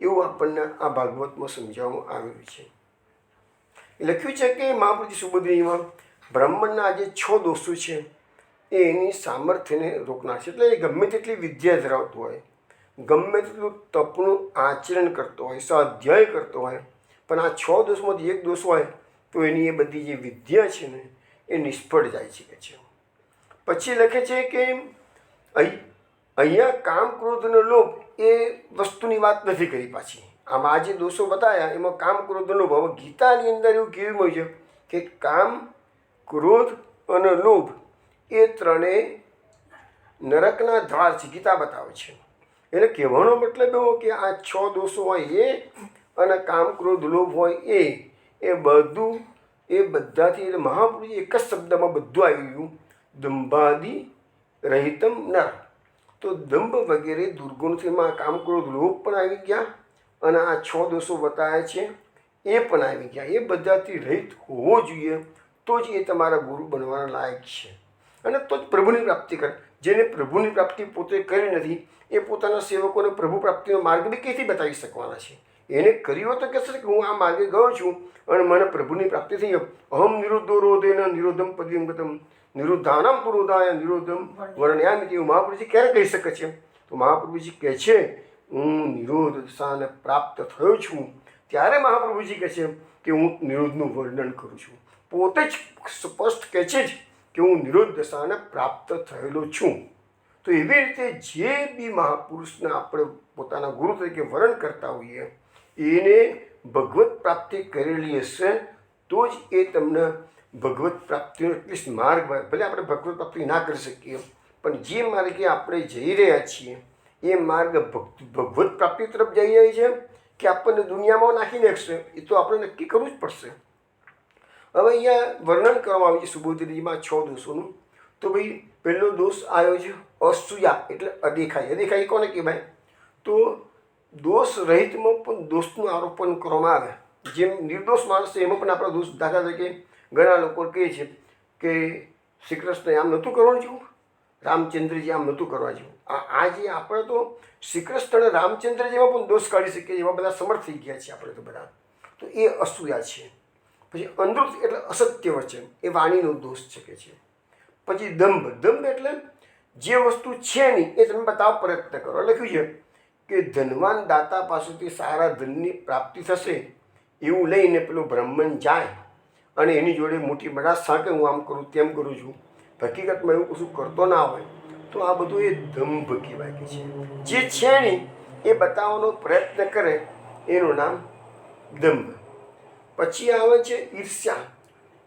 એવું આપણને આ ભાગવતમાં સમજાવવામાં આવેલું છે. લખ્યું છે કે મહાપ્રભુજી સુબોધનીમાં બ્રાહ્મણના જે 6 દોષો છે એ એની સામર્થ્યને રોકનાર છે. એટલે એ ગમે તેટલી વિદ્યા ધરાવતો હોય, ગમે તેટલું તપનું આચરણ કરતો હોય, સ્વાધ્યાય કરતો હોય, પણ આ 6 દોષમાંથી એક દોષ હોય તો એની એ બધી જે વિદ્યા છે ને એ નિષ્ફળ જાય છે કે છે. પછી લખે છે કે અહીંયા કામ ક્રોધ અને લોભ એ વસ્તુની વાત નથી કરી. પાછી આમાં આ જે દોષો બતાવ્યા એમાં કામ ક્રોધ અને લોભ. હવે ગીતાની અંદર એવું કહેવામાં આવ્યું છે કે કામ ક્રોધ અને લોભ એ ત્રણેય નરકના દ્વાર છે, ગીતા બતાવે છે. એટલે કહેવાનો મતલબ એવો કે આ 6 દોષો હોય એ અને કામ ક્રોધ લોભ હોય એ બધું એ બધાથી એટલે મહાપુરુષ એક જ શબ્દમાં બધું આવી ગયું, દંભાદિ રહિતમ નર. તો દંભ વગેરે દુર્ગુણથી એમાં કામ ક્રોધ લોભ પણ આવી ગયા, અને આ 6 દોષો બતાવ્યા છે એ પણ આવી ગયા. એ બધાથી રહિત હોવો જોઈએ, તો જ એ તમારા ગુરુ બનવાના લાયક છે, અને તો જ પ્રભુની પ્રાપ્તિ કરે. જેને પ્રભુની પ્રાપ્તિ પોતે કરી નથી એ પોતાના સેવકોને પ્રભુ પ્રાપ્તિનો માર્ગ બી ક્યાંથી બતાવી શકવાના છે? એને કર્યો તો કહેશે કે હું આ માર્ગે ગયો છું અને મને પ્રભુની પ્રાપ્તિ થઈ. અહમ નિરુદ્ધો રોધેન નિરોધમ પદિમ ગતમ નિરુદ્ધાનામ પુરોધાય નિરોધમ વર્ણ્યામિતિ. એવું મહાપ્રભુજી ક્યારે કહી શકે છે? તો મહાપ્રભુજી કહે છે હું નિરોધ દશાને પ્રાપ્ત થયો છું, ત્યારે મહાપ્રભુજી કહે છે કે હું નિરોધનું વર્ણન કરું છું. પોતે જ સ્પષ્ટ કહે છે જ કે હું નિરોધ દશાને પ્રાપ્ત થયેલો છું. તો એવી રીતે જે બી મહાપુરુષને આપણે પોતાના ગુરુ તરીકે વર્ણન કરતા હોઈએ એને ભગવત પ્રાપ્તિ કરેલી હશે તો જ એ તમને ભગવત પ્રાપ્તિનો એટલીસ્ટ માર્ગ, ભલે આપણે ભગવત પ્રાપ્તિ ના કરી શકીએ પણ જે માર્ગે આપણે જઈ રહ્યા છીએ એ માર્ગ ભગવત પ્રાપ્તિ તરફ જઈ રહી છે કે આપણને દુનિયામાં નાખી નાખશે, એ તો આપણે નક્કી કરવું જ પડશે. હવે અહીંયા વર્ણન કરવામાં આવ્યું છે સુબોધરીજીમાં 6 દોષોનું. તો ભાઈ પહેલો દોષ આવ્યો છે અસૂયા, એટલે અદેખાઈ. અદેખાઈ કોને કહેવાય? તો દોષ રહિતમાં પણ દોષનું આરોપણ કરવામાં આવે. જેમ નિર્દોષ માણસ છે એમાં પણ આપણા દોષ, દાખલા તરીકે ઘણા લોકો કહે છે કે શ્રી કૃષ્ણ આમ નહોતું કરવાનું જેવું, રામચંદ્રજી આમ નહોતું કરવા જેવું. આ જે આપણે તો શ્રી કૃષ્ણ અને રામચંદ્રજીમાં પણ દોષ કાઢી શકીએ એવા બધા સમર્થ થઈ ગયા છે આપણે તો બધા. તો એ અસૂયા છે. પછી અંધૃત એટલે અસત્ય વચન, એ વાણીનો દોષ શકે છે. પછી દંભ. દંભ એટલે જે વસ્તુ છે નહીં એ તમે બતાવવા પ્રયત્ન કરો. લખ્યું છે કે ધનવાન દાતા પાસેથી સારા ધનની પ્રાપ્તિ થશે એવું લઈને પેલો બ્રાહ્મણ જાય અને એની જોડે મોટી બડાસ સાંકે હું આમ કરું તેમ કરું છું, હકીકતમાં એવું કશું કરતો ના હોય, તો આ બધું એ દંભ કહેવાય કે છે. જે છે નહીં એ બતાવવાનો પ્રયત્ન કરે એનું નામ દંભ. પછી આવે છે ઈર્ષ્યા.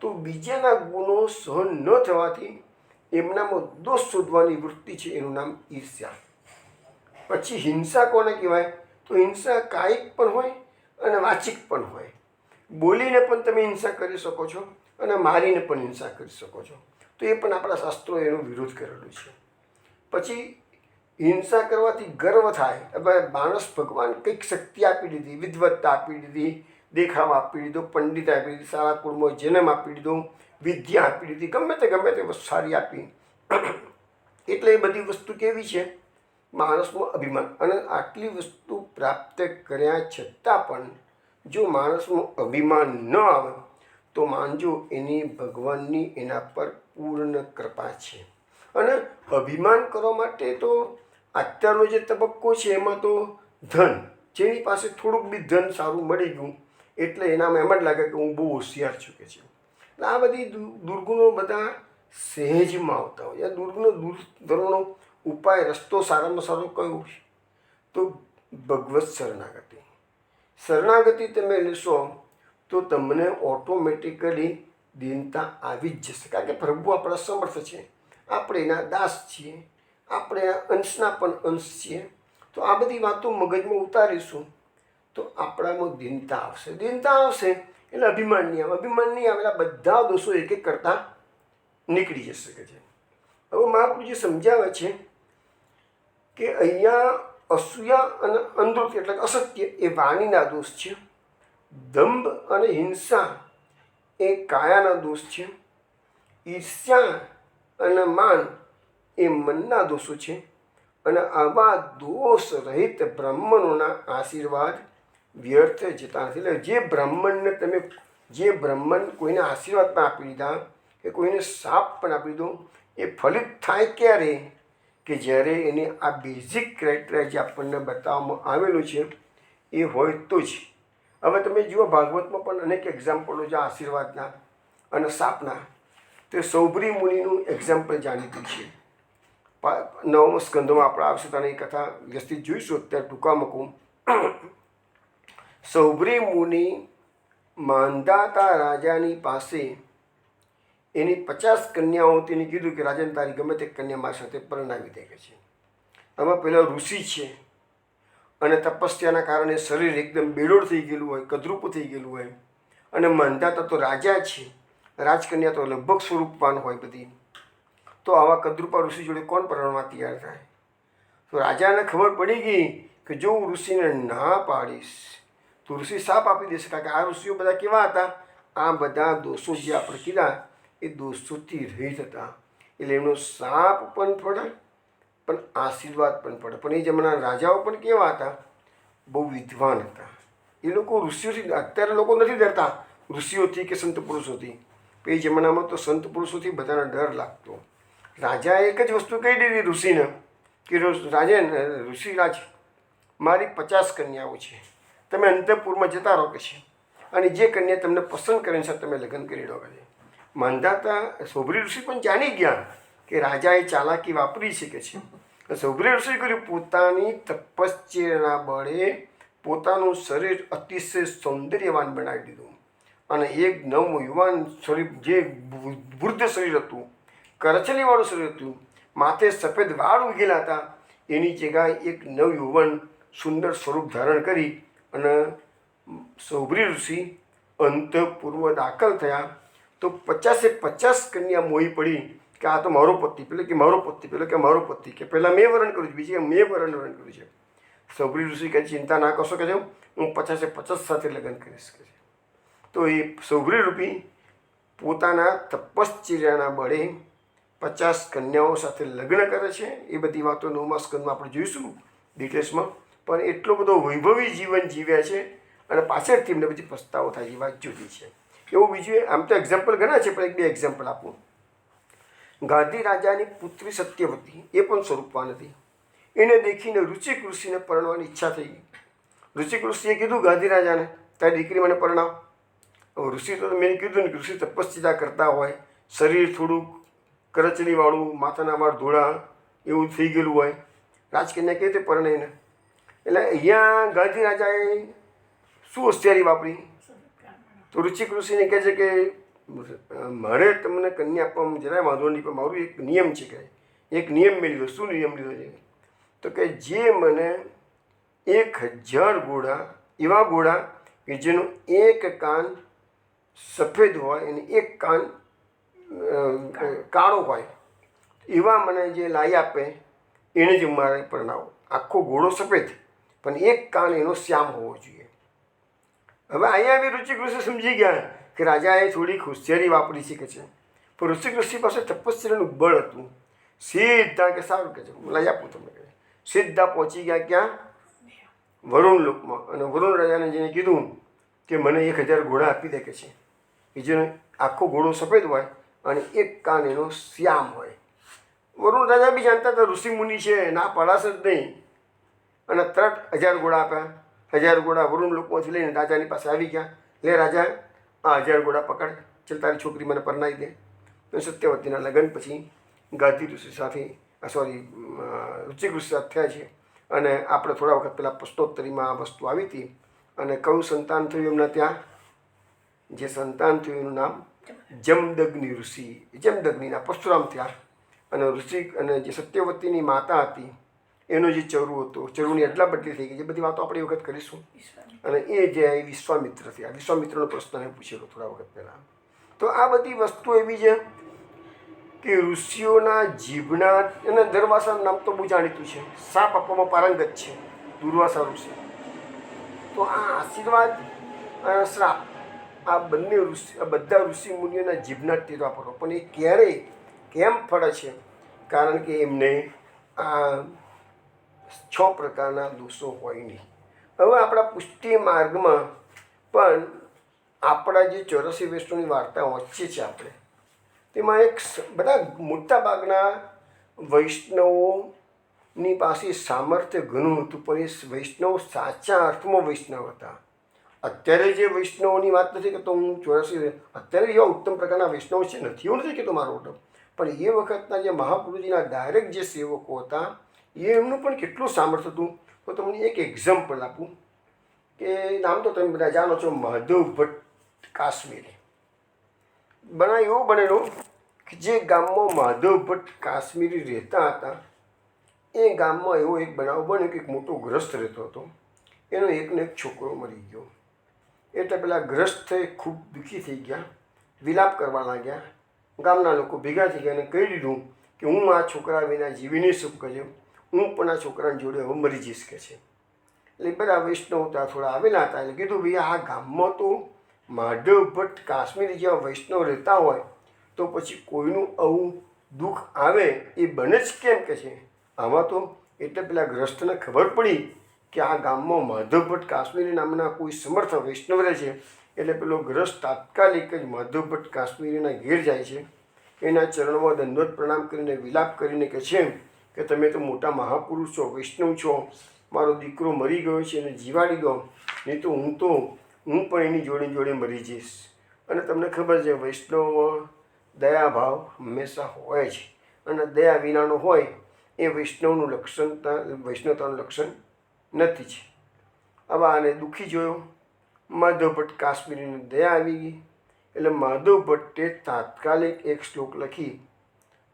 તો બીજાના ગુણો સહન ન થવાથી એમનામાં દોષ શોધવાની વૃત્તિ છે, એનું નામ ઈર્ષ્યા. પછી હિંસા કોને કહેવાય? તો હિંસા કાયિક પણ હોય અને વાચિક પણ હોય. બોલીને પણ તમે હિંસા કરી શકો છો અને મારીને પણ હિંસા કરી શકો છો. તો એ પણ આપણા શાસ્ત્રોએ એનો વિરોધ કરેલો છે. પછી હિંસા કરવાથી ગર્વ થાય. હવે માણસ ભગવાન કંઈક શક્તિ આપી દીધી, વિદ્વત્તા આપી દીધી, દેખાવ આપી દીધો, પંડિત આપી દીધી, સારા કુળમાં જન્મ આપી દીધો, વિદ્યા આપી દીધી, ગમે તે વસ્તુ સારી આપી. એટલે એ બધી વસ્તુ કેવી છે? માણસનું અભિમાન. અને આટલી વસ્તુ પ્રાપ્ત કર્યા છતાં પણ જો માણસનું અભિમાન ન આવે તો માનજો એની ભગવાનની એના પર પૂર્ણ કૃપા છે. અને અભિમાન કરવા માટે તો અત્યારનો જે તબક્કો છે એમાં તો ધન, જેની પાસે થોડુંક બી ધન સારું મળી ગયું એટલે એનામાં એમ જ લાગે કે હું બહુ હોશિયાર છું કે છે. એટલે આ બધી દુર્ગુણો બધા સહેજમાં આવતા હોય. આ દુર્ગુણો દૂર કરવાનો ઉપાય, રસ્તો સારામાં સારો કયો છે? તો ભગવત શરણાગતિ. શરણાગતિ તમે લેશો તો તમને ઓટોમેટિકલી દીનતા આવી જ જશે. કારણ કે પ્રભુ આપણા સમર્થ છે, આપણે એના દાસ છીએ, આપણે એના અંશના પણ અંશ છીએ. તો આ બધી વાતો મગજમાં ઉતારીશું તો આપણામાં દીનતા આવશે. દીનતા આવશે એટલે અભિમાન નહીં આવે. અભિમાન નહીં આવેલા બધા દોષો એક એક કરતાં નીકળી જશે કે છે. હવે મહાપ્રભુજી સમજાવે છે કે અહીંયા અસૂયા અને અંધૃત એટલે અસત્ય એ વાણીના દોષ છે. દંભ અને હિંસા એ કાયાના દોષ છે. ઈર્ષ્યા અને માન એ મનના દોષો છે. અને આવા દોષ રહિત બ્રાહ્મણોના આશીર્વાદ વ્યર્થ જતા નથી. એટલે જે બ્રાહ્મણ કોઈને આશીર્વાદ પણ આપી દીધા કે કોઈને શાપ પણ આપી દીધો એ ફલિત થાય ક્યારે? કે જ્યારે એને આ બેઝિક ક્રાઇટેરિયા જે આપણને બતાવવામાં આવેલું છે એ હોય તો જ. હવે તમે જુઓ ભાગવતમાં પણ અનેક એક્ઝામ્પલો છે આશીર્વાદના અને શાપના. તે સૌભરી મુનિનું એક્ઝામ્પલ જાણીતું છે. 9મા સ્કંદમાં આપણે આવશે ત્યારે એ કથા વ્યવસ્થિત જોઈશું. અત્યારે ટૂંકા મૂકું. સૌભરી મુનિ માંધાતા રાજાની પાસે એની 50 કન્યાઓ તેને કીધું કે રાજન તારી ગમે તે કન્યા મારી સાથે પરણાવી દે કે છે. આમાં પહેલાં ઋષિ છે અને તપસ્યાના કારણે શરીર એકદમ બેડોળ થઈ ગયેલું હોય, કદરૂપ થઈ ગયેલું હોય અને માંધાતા તો રાજા છે, રાજકન્યા તો લગભગ સ્વરૂપવાન હોય બધી. તો આવા કદ્રુપા ઋષિ જોડે કોણ પરણવા તૈયાર થાય? તો રાજાને ખબર પડી ગઈ કે જો હું ઋષિને ના પાડીશ તો ઋષિ શાપ આપી દેશે. કારણ કે આ ઋષિઓ બધા કેવા હતા? આ બધા દોષો જે આપણે કીધા એ દોષોથી રહિત હતા. એટલે એમનો શાપ પણ પડે પણ આશીર્વાદ પણ પડે. પણ એ જમાના રાજાઓ પણ કેવા હતા? બહુ વિદ્વાન હતા. એ લોકો ઋષિઓથી, અત્યારે લોકો નથી ડરતા ઋષિઓથી કે સંત પુરુષોથી. એ જમાનામાં તો સંત પુરુષોથી બધાને ડર લાગતો. રાજાએ એક જ વસ્તુ કહી દીધી ઋષિને કે ઋષિરાજ, મારી 50 કન્યાઓ છે, તમે અંતઃપુરમાં જતા રહો કે છે, અને જે કન્યા તમને પસંદ કરે છે તમે લગ્ન કરી લો. માંધાતા સૌભરી ઋષિ પણ જાણી ગયા કે રાજાએ ચાલાકી વાપરી છે કે છે. સૌભરી ઋષિ કર્યું, પોતાની તપશ્ચર્યાના બળે પોતાનું શરીર અતિશય સૌંદર્યવાન બનાવી દીધું. અને એક નવું યુવાન શરીર, જે વૃદ્ધ શરીર હતું, કરચલીવાળું શરીર હતું, માથે સફેદ વાળ ઉગેલા હતા, એની જગ્યાએ એક નવયુવાન સુંદર સ્વરૂપ ધારણ કરી અને સૌભરી ઋષિ અંતઃપુરમાં દાખલ થયા. તો 50 કન્યા મોહી પડી કે આ તો મારો પતિ, પેલો કે મારો પતિ, પેલો કે મારો પતિ, કે પહેલાં મેં વરણ કર્યું છે, બીજી મેં વરણ કર્યું છે. સૌભરી ઋષિ કહે ચિંતા ના કરશો કે હું 50 સાથે લગ્ન કરીશ કે. તો એ સૌભરી ઋષિ પોતાના તપશ્ચર્યાના બળે 50 કન્યાઓ સાથે લગ્ન કરે છે. એ બધી વાતો 9મા સ્કંદમાં આપણે જોઈશું ડિટેલ્સમાં. પણ એટલો બધો વૈભવી જીવન જીવ્યા છે અને પાછળથી એમને બધી પસ્તાવો થાય એ વાત જુદી છે. એવું બીજું, આમ તો એક્ઝામ્પલ ઘણા છે પણ 1-2 એક્ઝામ્પલ આપું. ગાંધી રાજાની પુત્રી સત્યવતી, એ પણ સ્વરૂપવાન હતી. એને દેખીને ઋષિક ઋષિને પરણવાની ઈચ્છા થઈ ગઈ. ઋષિક ઋષિએ કીધું ગાંધી રાજાને, તારી દીકરી મને પરણાવ. ઋષિ તો મેં કીધું ને કે ઋષિ તપસ્યા કરતા હોય, શરીર થોડુંક કરચલીવાળું, માથાના વાળ ધોળા એવું થઈ ગયેલું હોય, રાજકન્યા કેવી રીતે પરણાઈને? એટલે અહીંયા ગાંધી રાજાએ શું હોશિયારી વાપરી? તો ઋષિક ઋષિને કહે છે કે મારે તમને કન્યા આપવામાં જરાય વાંધો નહીં, પણ મારું એક નિયમ છે કે એક નિયમ મેં લીધો. શું નિયમ લીધો છે? તો કે જે મને 1000 ઘોડા, એવા ઘોડા કે જેનો એક કાન સફેદ હોય અને એક કાન કાળો હોય, એવા મને જે લાવી આપે એને જ મારે પરણાવો. આખો ઘોડો સફેદ પણ એક કાન એનો શ્યામ હોવો જોઈએ. હવે અહીંયા બી ઋષિક ઋષિ સમજી ગયા કે રાજાએ થોડીક હોશિયારી વાપરી છે કે છે. પણ ઋષિક ઋષિ પાસે તપસ્યાનું બળ હતું. સીધા કે સારું કે છે લઈ આપું તમને કહે. સીધા પહોંચી ગયા ક્યાં? વરુણ લોકમાં. અને વરુણ રાજાને જેને કીધું કે મને 1000 ઘોડા આપી દે કે છે, કે જેનો આખો ઘોડો સફેદ હોય અને એક કાન એનો શ્યામ હોય. વરુણ રાજા બી જાણતા હતા ઋષિ મુનિ છે, ના પડાશે જ નહીં. અને તરત 1000 ઘોડા આપ્યા. 1000 ઘોડા વરુણ લોકમાંથી લઈને રાજાની પાસે આવી ગયા. લે રાજા, આ 1000 ઘોડા પકડ, ચાલ તારી છોકરી મને પરણાવી દે. તો સત્યવતીના લગ્ન પછી ગાંધી ઋષિ સાથે ઋષિક ઋષિ સાથે થયા છે. અને આપણે થોડા વખત પહેલાં પ્રશ્નોત્તરીમાં આ વસ્તુ આવી હતી. અને કયું સંતાન થયું એમના ત્યાં? જે સંતાન થયું એનું નામ જમદગ્નિ ઋષિ. જમદગ્નિના પરશુરામ થયા. અને ઋષિ અને જે સત્યવતીની માતા હતી એનો જે ચરુ હતો, ચરુની અદલા બદલી થઈ ગઈ. એ બધી વાતો આપણે વખત કરીશું. અને એ જે વિશ્વામિત્ર થયા. વિશ્વામિત્રનો પ્રશ્ન મેં પૂછેલો થોડા વખત પહેલાં. તો આ બધી વસ્તુ એવી છે કે ઋષિઓના જીભના, અને દુર્વાસાનું નામ તો બહુ જાણીતું છે, સાપ આપવામાં પારંગત છે દુર્વાસા ઋષિ. તો આ આશીર્વાદ અને શ્રાપ, આ બંને ઋષિ, આ બધા ઋષિ મુનિઓના જીભના ટેરવા પડો. પણ એ ક્યારેય કેમ ફળે છે? કારણ કે એમને આ 6 પ્રકારના દોષો હોય નહીં. હવે આપણા પુષ્ટિ માર્ગમાં પણ આપણા જે 84 વૈષ્ણવની વાર્તા વાંચીએ છીએ આપણે, તેમાં એક બધા મોટાભાગના વૈષ્ણવોની પાસે સામર્થ્ય ઘણું હતું, પણ એ વૈષ્ણવ સાચા અર્થમાં વૈષ્ણવ હતા. અત્યારે જે વૈષ્ણવોની વાત નથી કરતો હું, 84 અત્યારે એવા ઉત્તમ પ્રકારના વૈષ્ણવ છે, નથી એવું નથી કહેતો મારો ઓટો. પણ એ વખતના જે મહાપુરુષજીના ડાયરેક્ટ જે સેવકો હતા એમનું પણ કેટલું સામર્થ્ય હતું. તો તમને એક એક્ઝામ્પલ આપું કે નામ તો તમે બધા જાણો છો, માધવ ભટ્ટ કાશ્મીરી. એવું બનેલું કે જે ગામમાં માધવ ભટ્ટ કાશ્મીરી રહેતા હતા એ ગામમાં એવો એક બનાવ બન્યો કે એક મોટો ગ્રસ્ત રહેતો હતો. એનો એકને એક છોકરો મરી ગયો. એટલે પેલા ગ્રસ્ત ખૂબ દુઃખી થઈ ગયા, વિલાપ કરવા લાગ્યા. ગામના લોકો ભેગા થઈ ગયા અને કહી દીધું કે હું આ છોકરા વિના જીવીને શું કર્યું, હું પણ આ છોકરાની જોડે હવે મરી જઈશ કે છે. એટલે બધા વૈષ્ણવ ત્યાં થોડા આવેલા હતા. એટલે કીધું ભાઈ આ ગામમાં તો માધવ ભટ્ટ કાશ્મીરી જેવા વૈષ્ણવ રહેતા હોય તો પછી કોઈનું આવું દુઃખ આવે એ બને જ કેમ કે છે. આમાં તો એટલે પેલા ગ્રસ્તને ખબર પડી કે આ ગામમાં માધવ ભટ્ટ કાશ્મીરી નામના કોઈ સમર્થ વૈષ્ણવ રહે છે. એટલે પેલો ગ્રસ્ત તાત્કાલિક જ માધવ ભટ્ટ કાશ્મીરીના ઘેર જાય છે. એના ચરણમાં દંડવત પ્રણામ કરીને વિલાપ કરીને કહે છે કે તમે તો મોટા મહાપુરુષ છો, વૈષ્ણવ છો, મારો દીકરો મરી ગયો છે એને જીવાડી દો, નહીં તો હું પણ એની જોડે જોડે મરી જઈશ. અને તમને ખબર છે વૈષ્ણવમાં દયાભાવ હંમેશા હોય છે, અને દયા વિનાનો હોય એ વૈષ્ણવનું વૈષ્ણવતાનું લક્ષણ નથી છે. હવે આને દુઃખી જોયો. માધવ ભટ્ટ કાશ્મીરીને દયા આવી ગઈ. એટલે માધવ ભટ્ટે તાત્કાલિક એક શ્લોક લખી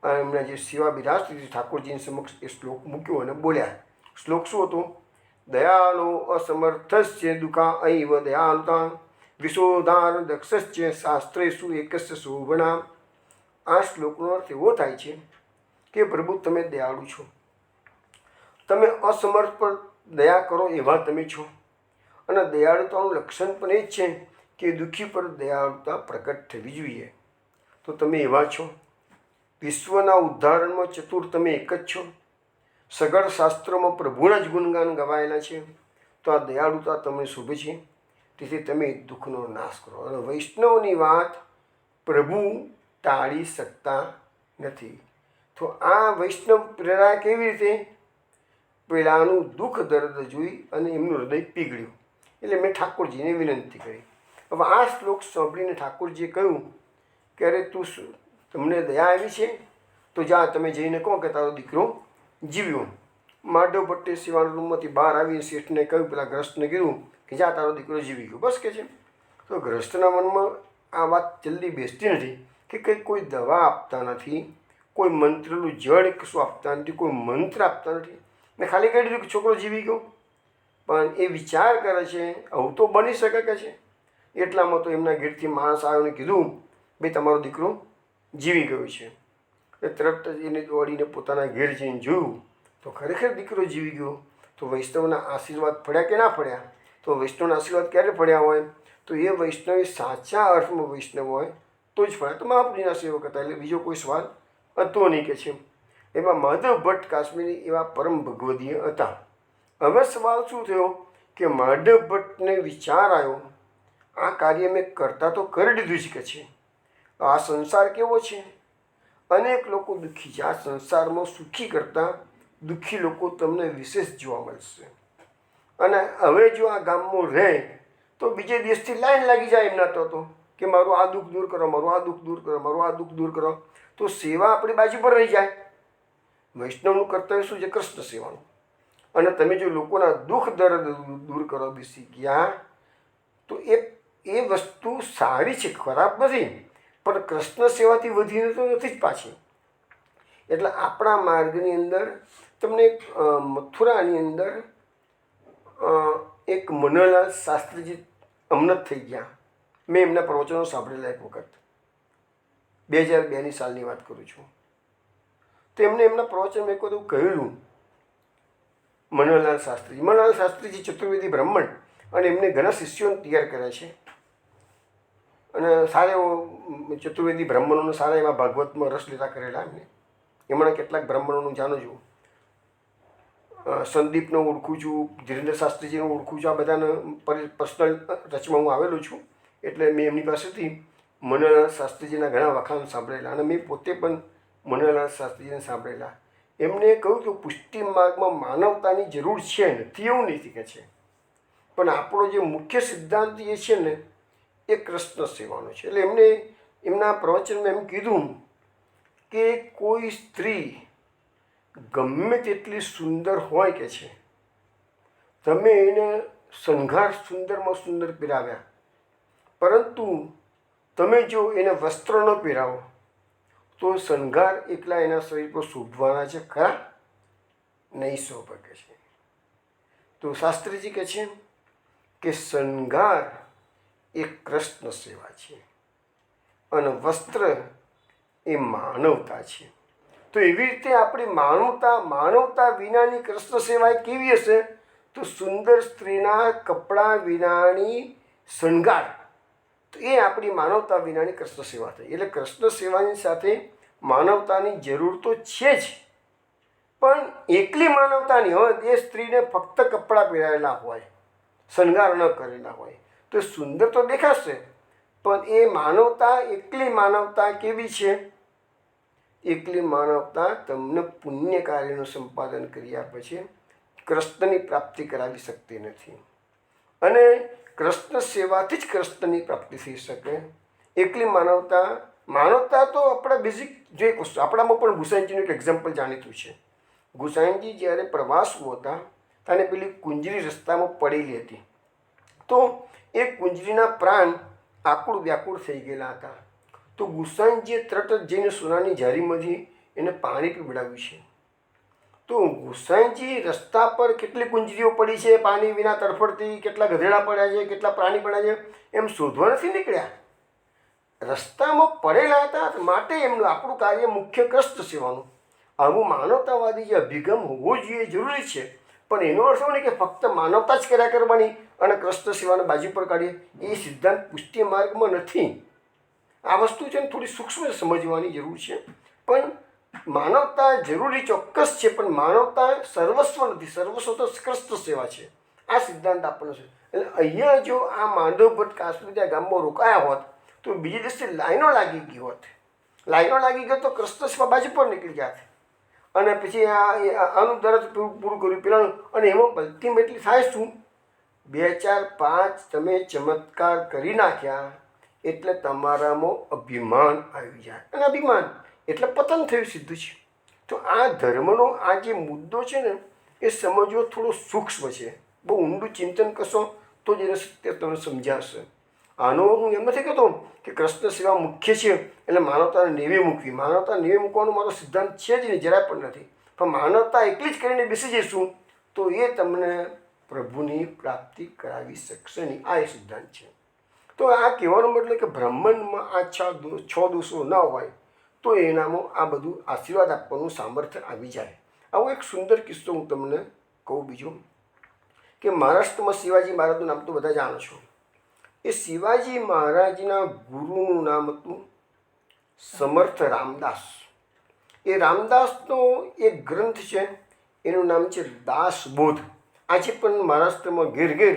અને એમના જે સેવા બિરાજતી ઠાકોરજીની સમક્ષ એ શ્લોક મૂક્યો અને બોલ્યા. શ્લોક શું હતો? દયાલો અસમર્થસ્ય દુઃખા ऐव દયાલુતા વિશોધાર દક્ષસ્ય શાસ્ત્રેષુ એકસ્ય શોભના. આ શ્લોકનો અર્થ એવો થાય છે કે પ્રભુ તમે દયાળુ છો, તમે અસમર્થ પર દયા કરો એવા તમે છો. અને દયાળુતાનું લક્ષણ પણ એ જ છે કે દુઃખી પર દયાળુતા પ્રકટ થવી જોઈએ. તો તમે એવા છો. વિશ્વના ઉદ્ધારણમાં ચતુર તમે એક જ છો. સગળ શાસ્ત્રોમાં પ્રભુના જ ગુણગાન ગવાયેલા છે. તો આ દયાળુતા તમને શુભ છે. તેથી તમે દુઃખનો નાશ કરો. અને વૈષ્ણવની વાત પ્રભુ ટાળી શકતા નથી. તો આ વૈષ્ણવ પ્રેરણા કેવી રીતે? પેલાનું દુઃખ દર્દ જોઈ અને એમનું હૃદય પીગળ્યું. એટલે મેં ઠાકોરજીને વિનંતી કરી. હવે આ શ્લોક સાંભળીને ઠાકોરજીએ કહ્યું કે અરે તમને દયા આવી છે તો જા તમે જઈને કહો કે તારો દીકરો જીવ્યો. માધવ ભટ્ટે સેવાના રૂમમાંથી બહાર આવીને શેઠને કહ્યું, પેલા ગ્રસ્તને કીધું કે જા તારો દીકરો જીવી ગયો, બસ કે છે. તો ગ્રસ્તના મનમાં આ વાત જલ્દી બેસતી નથી કે કંઈ કોઈ દવા આપતા નથી, કોઈ મંત્રનું જળ કશું આપતા નથી, કોઈ મંત્ર આપતા નથી. ને ખાલી કહી દીધું કે છોકરો જીવી ગયો. પણ એ વિચાર કરે છે આવું તો બની શકે કે છે. એટલામાં તો એમના ઘેરથી માણસ આવ્યો ને કીધું ભાઈ તમારો દીકરો જીવી ગયો છે. એ તરત જ એને દોડીને પોતાના ઘેર જઈને જોયું તો ખરેખર દીકરો જીવી ગયો. તો વૈષ્ણવના આશીર્વાદ પડ્યા કે ના પડ્યા? તો વૈષ્ણવના આશીર્વાદ ક્યારે પડ્યા હોય? તો એ વૈષ્ણવ સાચા અર્થમાં વૈષ્ણવ હોય તો જ પડ્યા. તો મહાપ્રભુજીના સેવક હતા, એટલે બીજો કોઈ સવાલ હતો નહીં કે છે. એમાં માધવ ભટ્ટ કાશ્મીરી એવા પરમ ભગવદીય હતા. હવે સવાલ શું થયો કે માધવ ભટ્ટને વિચાર આવ્યો આ કાર્ય મેં કરતા તો કરી દીધું જ કે છે. આ સંસાર કેવો છે? અનેક લોકો દુઃખી છે. આ સંસારમાં સુખી કરતાં દુઃખી લોકો તમને વિશેષ જોવા મળશે. અને હવે જો આ ગામમાં રહે તો બીજે દિવસથી લાઈન લાગી જાય એમના તો કે મારું આ દુઃખ દૂર કરો, મારું આ દુઃખ દૂર કરો, મારું આ દુઃખ દૂર કરો. તો સેવા આપણી બાજુ પર રહી જાય. વૈષ્ણવનું કર્તવ્ય શું છે? કૃષ્ણ સેવાનું. અને તમે જો લોકોના દુઃખ દર્દ દૂર કરો બેસી ગયા તો એ વસ્તુ સારી છે, ખરાબ નથી. પણ કૃષ્ણ સેવાથી વધીને તો નથી જ પાછી. એટલે આપણા માર્ગની અંદર તમને મથુરાની અંદર એક મનોહરલાલ શાસ્ત્રીજી અમનત થઈ ગયા. મેં એમના પ્રવચનો સાંભળેલા એક વખત, 2002ની સાલની વાત કરું છું. તો એમને એમના પ્રવચનમાં એક વખત કહેલું મનોહરલાલ શાસ્ત્રીજી ચતુર્વેદી બ્રાહ્મણ, અને એમને ઘણા શિષ્યોને તૈયાર કર્યા છે. અને સારા એવો ચતુર્વેદી બ્રાહ્મણોને સારા એવા ભાગવતમાં રસ લીધા કરેલા એમને. એમણે કેટલાક બ્રાહ્મણોનું જાણું છું. સંદીપનો ઓળખું છું, ધીરેન્દ્ર શાસ્ત્રીજીને ઓળખું છું. આ બધાને પર્સનલ ટચમાં હું આવેલો છું. એટલે મેં એમની પાસેથી મનોહરલાલ શાસ્ત્રીજીના ઘણા વખાણ સાંભળેલા, અને મેં પોતે પણ મનોહરલાલ શાસ્ત્રીજીને સાંભળેલા. એમને કહ્યું કે પુષ્ટિ માર્ગમાં માનવતાની જરૂર છે, નથી એવું નથી કે છે. પણ આપણો જે મુખ્ય સિદ્ધાંત એ છે ને એ કૃષ્ણ સેવાનો છે. એટલે એમને એમના પ્રવચનમાં એમ કીધું કે કોઈ સ્ત્રી ગમે તેટલી સુંદર હોય કે છે, તમે એને શણગાર સુંદરમાં સુંદર પહેરાવ્યા, પરંતુ તમે જો એને વસ્ત્ર ન પહેરાવો તો શણગાર એકલા એના શરીર પર શોભવાના છે ખરા? નહીં શોભે કે છે. તો શાસ્ત્રીજી કહે છે કે શણગાર એ કૃષ્ણ સેવા છે અને વસ્ત્ર એ માનવતા છે. તો એવી રીતે આપણી માનવતા વિનાની કૃષ્ણ સેવા એ કેવી હશે? તો સુંદર સ્ત્રીના કપડાં વિનાની શણગાર, તો એ આપણી માનવતા વિનાની કૃષ્ણ સેવા થઈ. એટલે કૃષ્ણ સેવાની સાથે માનવતાની જરૂર તો છે જ, પણ એકલી માનવતા નહીં હોય. એ સ્ત્રીને ફક્ત કપડાં પહેરાયેલા હોય, શણગાર ન કરેલા હોય તો સુંદર તો દેખાશે, પણ એ માનવતા, એકલી માનવતા કેવી છે? એકલી માનવતા તમને પુણ્ય કાર્યનું સંપાદન કરી આપે છે, કૃષ્ણની પ્રાપ્તિ કરાવી શકતી નથી. અને કૃષ્ણ સેવાથી જ કૃષ્ણની પ્રાપ્તિ થઈ શકે. એકલી માનવતા તો આપણા બેઝિક જો એક વસ્તુ, આપણામાં પણ ગુસાઈજીનું એક એક્ઝામ્પલ જાણીતું છે. ગુસાઈજી જ્યારે પ્રવાસમાં હતા ત્યારે પેલી કુંજરી રસ્તામાં પડેલી હતી, તો એ કુંજરીના પ્રાણ આકુળ વ્યાકુળ થઈ ગયેલા હતા. તો ગુસાઈજીએ તરત જ જઈને સોનાની જારીમાંથી એને પાણી પીવડાવ્યું છે. તો ગુસાઈજી રસ્તા પર કેટલી કુંજરીઓ પડી છે પાણી વિના તડફડતી, કેટલા ગધેડા પડ્યા છે, કેટલા પ્રાણી પડ્યા છે, એમ શોધવા નથી નીકળ્યા. રસ્તામાં પડેલા હતા, માટે એમનું આપણું કાર્ય મુખ્ય કૃષ્ણ સેવાનું. આવું માનવતાવાદી જે અભિગમ હોવો જોઈએ જરૂરી છે, પણ એનો અર્થ એવું નહીં કે ફક્ત માનવતા જ કર્યા કરવાની અને કૃષ્ણ સેવાને બાજુ પર કાઢીએ. એ સિદ્ધાંત પુષ્ટિ માર્ગમાં નથી. આ વસ્તુ છે ને થોડી સૂક્ષ્મ સમજવાની જરૂર છે. પણ માનવતા જરૂરી ચોક્કસ છે, પણ માનવતા સર્વસ્વ નથી. સર્વસ્વ તો કૃષ્ણ સેવા છે. આ સિદ્ધાંત આપણને છે. એટલે અહીંયા જો આ માંડવ ભટ્ટ કાશ્મીર ગામમાં રોકાયા હોત તો બીજે દિવસે લાઈનો લાગી ગઈ હોત. લાઈનો લાગી ગયો તો કૃષ્ણ સેવા બાજુ પર નીકળી જાત. અને પછી આનું દરજ પૂરું કર્યું પેલાનું. અને એમાં અલ્ટિમેટલી થાય શું? 2 4 5 તમે ચમત્કાર કરી નાખ્યા એટલે તમારામાં અભિમાન આવી જાય, અને અભિમાન એટલે પતન થયું સીધું છે. તો આ ધર્મનો આ જે મુદ્દો છે ને એ સમજવો થોડો સૂક્ષ્મ છે. બહુ ઊંડું ચિંતન કરશો તો જ એને સત્ય તમને સમજાશે. આનો હું એમ નથી કહેતો કે કૃષ્ણ સેવા મુખ્ય છે એટલે માનવતાને નેવે મૂકવી. માનવતા નેવે મૂકવાનો મારો સિદ્ધાંત છે જ નહીં, જરાય પણ નથી. પણ માનવતા એકલી જ કરીને બેસી જઈશું તો એ તમને પ્રભુની પ્રાપ્તિ કરાવી શકશે નહીં. આ એ સિદ્ધાંત છે. તો આ કહેવાનો મતલબ કે બ્રાહ્મણમાં આ 6 દોષો ન હોય તો એનામાં આ બધું આશીર્વાદ આપવાનું સામર્થ્ય આવી જાય. આવો એક સુંદર કિસ્સો હું તમને કહું. બીજું કે મહારાષ્ટ્રમાં શિવાજી મહારાજનું નામ તો બધા જાણો છો. એ શિવાજી મહારાજના ગુરુનું નામ હતું સમર્થ રામદાસ. એ રામદાસનો એક ગ્રંથ છે, એનું નામ છે દાસબોધ. આજે પણ મહારાષ્ટ્રમાં ઘેર ઘેર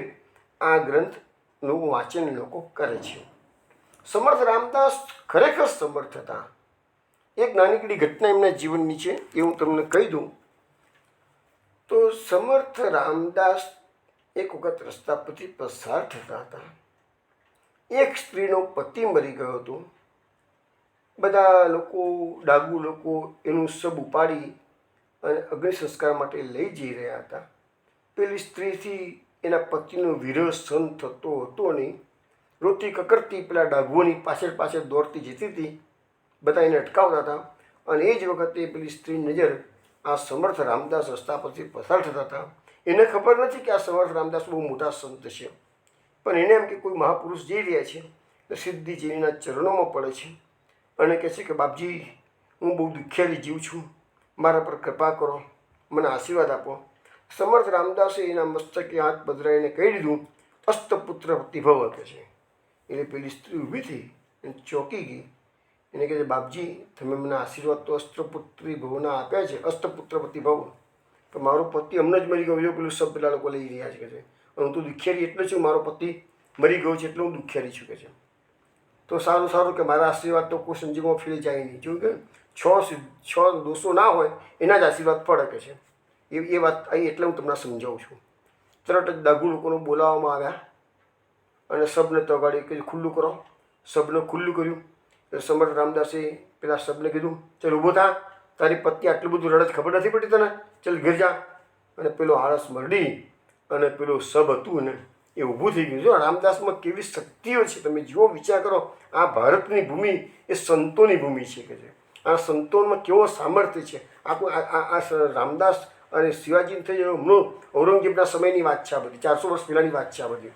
આ ગ્રંથનું વાંચન લોકો કરે છે. સમર્થ રામદાસ ખરેખર સમર્થ હતા. એક નાનકડી ઘટના એમના જીવનની છે, એ હું તમને કહી દઉં. તો સમર્થ રામદાસ એક વખત રસ્તા પરથી પસાર થતા હતા. એક સ્ત્રીનો પતિ મરી ગયો હતો. બધા લોકો, ડાગુ લોકો એનું શબ ઉપાડી અને અગ્નિ સંસ્કાર માટે લઈ જઈ રહ્યા હતા. પેલી સ્ત્રીથી એના પતિનો વિરહ સહન થતો હતો નહીં. રોતી કકરતી પેલા ડાઘુઓની પાછળ પાછળ દોડતી જતી હતી. બધા એને અટકાવતા હતા. અને એ જ વખતે પેલી સ્ત્રીની નજર આ સમર્થ રામદાસ રસ્તા પરથી પસાર થતા હતા. એને ખબર નથી કે આ સમર્થ રામદાસ બહુ મોટા સંત છે, પણ એને એમ કે કોઈ મહાપુરુષ જઈ રહ્યા છે તો સીધી જઈને ચરણોમાં પડે છે અને કહે છે કે બાપજી, હું બહુ દુખિયારી જીવ છું, મારા પર કૃપા કરો, મને આશીર્વાદ આપો. સમર્થ રામદાસે એના મસ્તકે હાથ પધરાવીને કહી દીધું, અસ્તપુત્ર પ્રતિભવ કહે છે. એટલે પેલી સ્ત્રી ઊભી થઈ અને ચોંકી ગઈ. એને કહે છે, બાપજી તમે મને આશીર્વાદ તો અસ્ત્રપુત્રી ભવના આપ્યા છે, અસ્તપુત્ર પ્રતિભવ, પણ મારો પતિ હમણાં જ મરી ગયો. પેલું સબ પેલા લોકો લઈ રહ્યા છે કે છે. હું તો દુખિયારી એટલે છું, મારો પતિ મરી ગયો છે એટલે હું દુખિયારી છું કે છે. તો સારું કે મારા આશીર્વાદ તો કોઈ સંજોગોમાં ફેલી જાય નહીં. જો કે 6 દોષો ના હોય એના જ આશીર્વાદ પડે કે છે. એ વાત અહીં એટલે હું તમને સમજાવું છું. તરત જ ડાઘુ લોકોને બોલાવવામાં આવ્યા અને સબને તગાડી કે ખુલ્લું કરો. સબને ખુલ્લું કર્યું. એટલે સમર્થ રામદાસે પેલા સબને કીધું, ચાલ ઊભો થા, તારી પત્ની આટલું બધું રડત ખબર નથી પડતી તને, ચાલ ઘેર જા. અને પેલો આળસ મરડી અને પેલું સબ હતું ને એ ઊભું થઈ ગયું. જો રામદાસમાં કેવી શક્તિઓ છે, તમે જુઓ, વિચાર કરો. આ ભારતની ભૂમિ એ સંતોની ભૂમિ છે કે છે. આ સંતોમાં કેવો સામર્થ્ય છે. આ રામદાસ અને શિવાજીને થઈ હમણાં ઔરંગઝેબના સમયની વાત છે. આ બધી 400 વર્ષ પહેલાંની વાત છે. આ બધી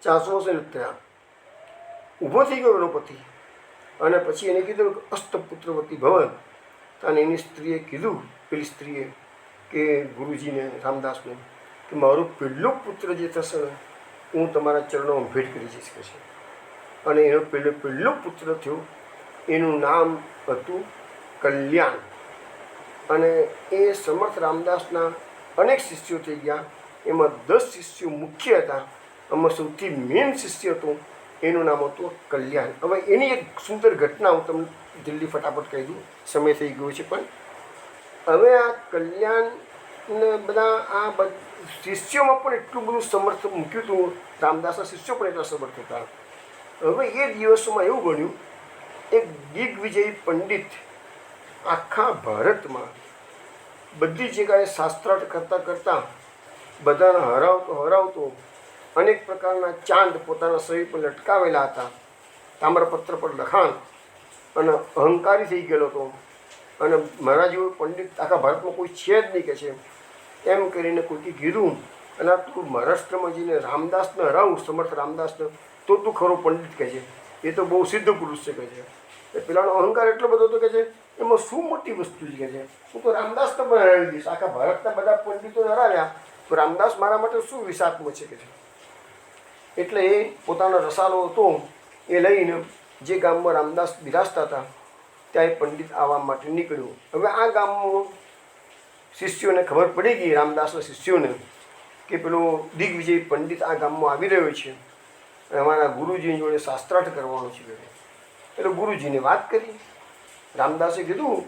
400 વર્ષ નથી થયા. ઊભો થઈ ગયો એનો પતિ, અને પછી એને કીધું કે અષ્ટપુત્રવતી ભવ. અને એની સ્ત્રીએ કીધું, પેલી સ્ત્રીએ, કે ગુરુજીને, રામદાસને, કે મારો પહેલો પુત્ર જે થશે ને હું તમારા ચરણોમાં ભેટ કરી જઈશ કે છે. અને એનો પહેલો પુત્ર થયો, એનું નામ હતું કલ્યાણ. અને એ સમર્થ રામદાસના અનેક શિષ્યો થઈ ગયા. એમાં 10 શિષ્યો મુખ્ય હતા. આમાં સૌથી મેઇન શિષ્ય હતું, એનું નામ હતું કલ્યાણ. હવે એની એક સુંદર ઘટના હું તમને જલ્દી ફટાફટ કહી દઉં, સમય થઈ ગયો છે. પણ હવે આ કલ્યાણને બધા શિષ્યોમાં પણ એટલું બધું સમર્થ મૂક્યું હતું. રામદાસના શિષ્યો પણ એટલા સમર્થ હતા. હવે એ દિવસોમાં એવું બન્યું, એક દિગ્વિજયી પંડિત આખા ભારતમાં બધી જગ્યાએ શાસ્ત્રાર્થ કરતાં બધાને હરાવતો અનેક પ્રકારના ચાંદ પોતાના શરીર પર લટકાવેલા હતા, તામ્રપત્ર પર લખાણ, અને અહંકારી થઈ ગયેલો હતો. અને મારા જેવો પંડિત આખા ભારતમાં કોઈ છે જ નહીં કે છે. એમ કરીને કોઈકે કીધું, અને તું મહારાષ્ટ્રમાં જઈને રામદાસને હરાવું, સમર્થ રામદાસને, તો તું ખરો પંડિત કહે છે. એ તો બહુ સિદ્ધ પુરુષ છે કહે છે. એ પેલાનો અહંકાર એટલો બધો હતો કે છે, એમાં શું મોટી વસ્તુ છે કે છે, હું તો રામદાસને પણ હરાવી દઈશ. આખા ભારતના બધા પંડિતોને હરાવ્યા, તો રામદાસ મારા માટે શું વિષાત્મ છે કે છે. એટલે એ પોતાનો રસાલો હતો એ લઈને જે ગામમાં રામદાસ બિરાજતા હતા ત્યાં એ પંડિત આવવા માટે નીકળ્યો. હવે આ ગામમાં શિષ્યોને ખબર પડી ગઈ, રામદાસના શિષ્યોને, કે પેલો દિગ્વિજય પંડિત આ ગામમાં આવી રહ્યો છે અને અમારા ગુરુજીની જોડે શાસ્ત્રાર્થ કરવાનો છે. એટલે ગુરુજીને વાત કરી. રામદાસે કીધું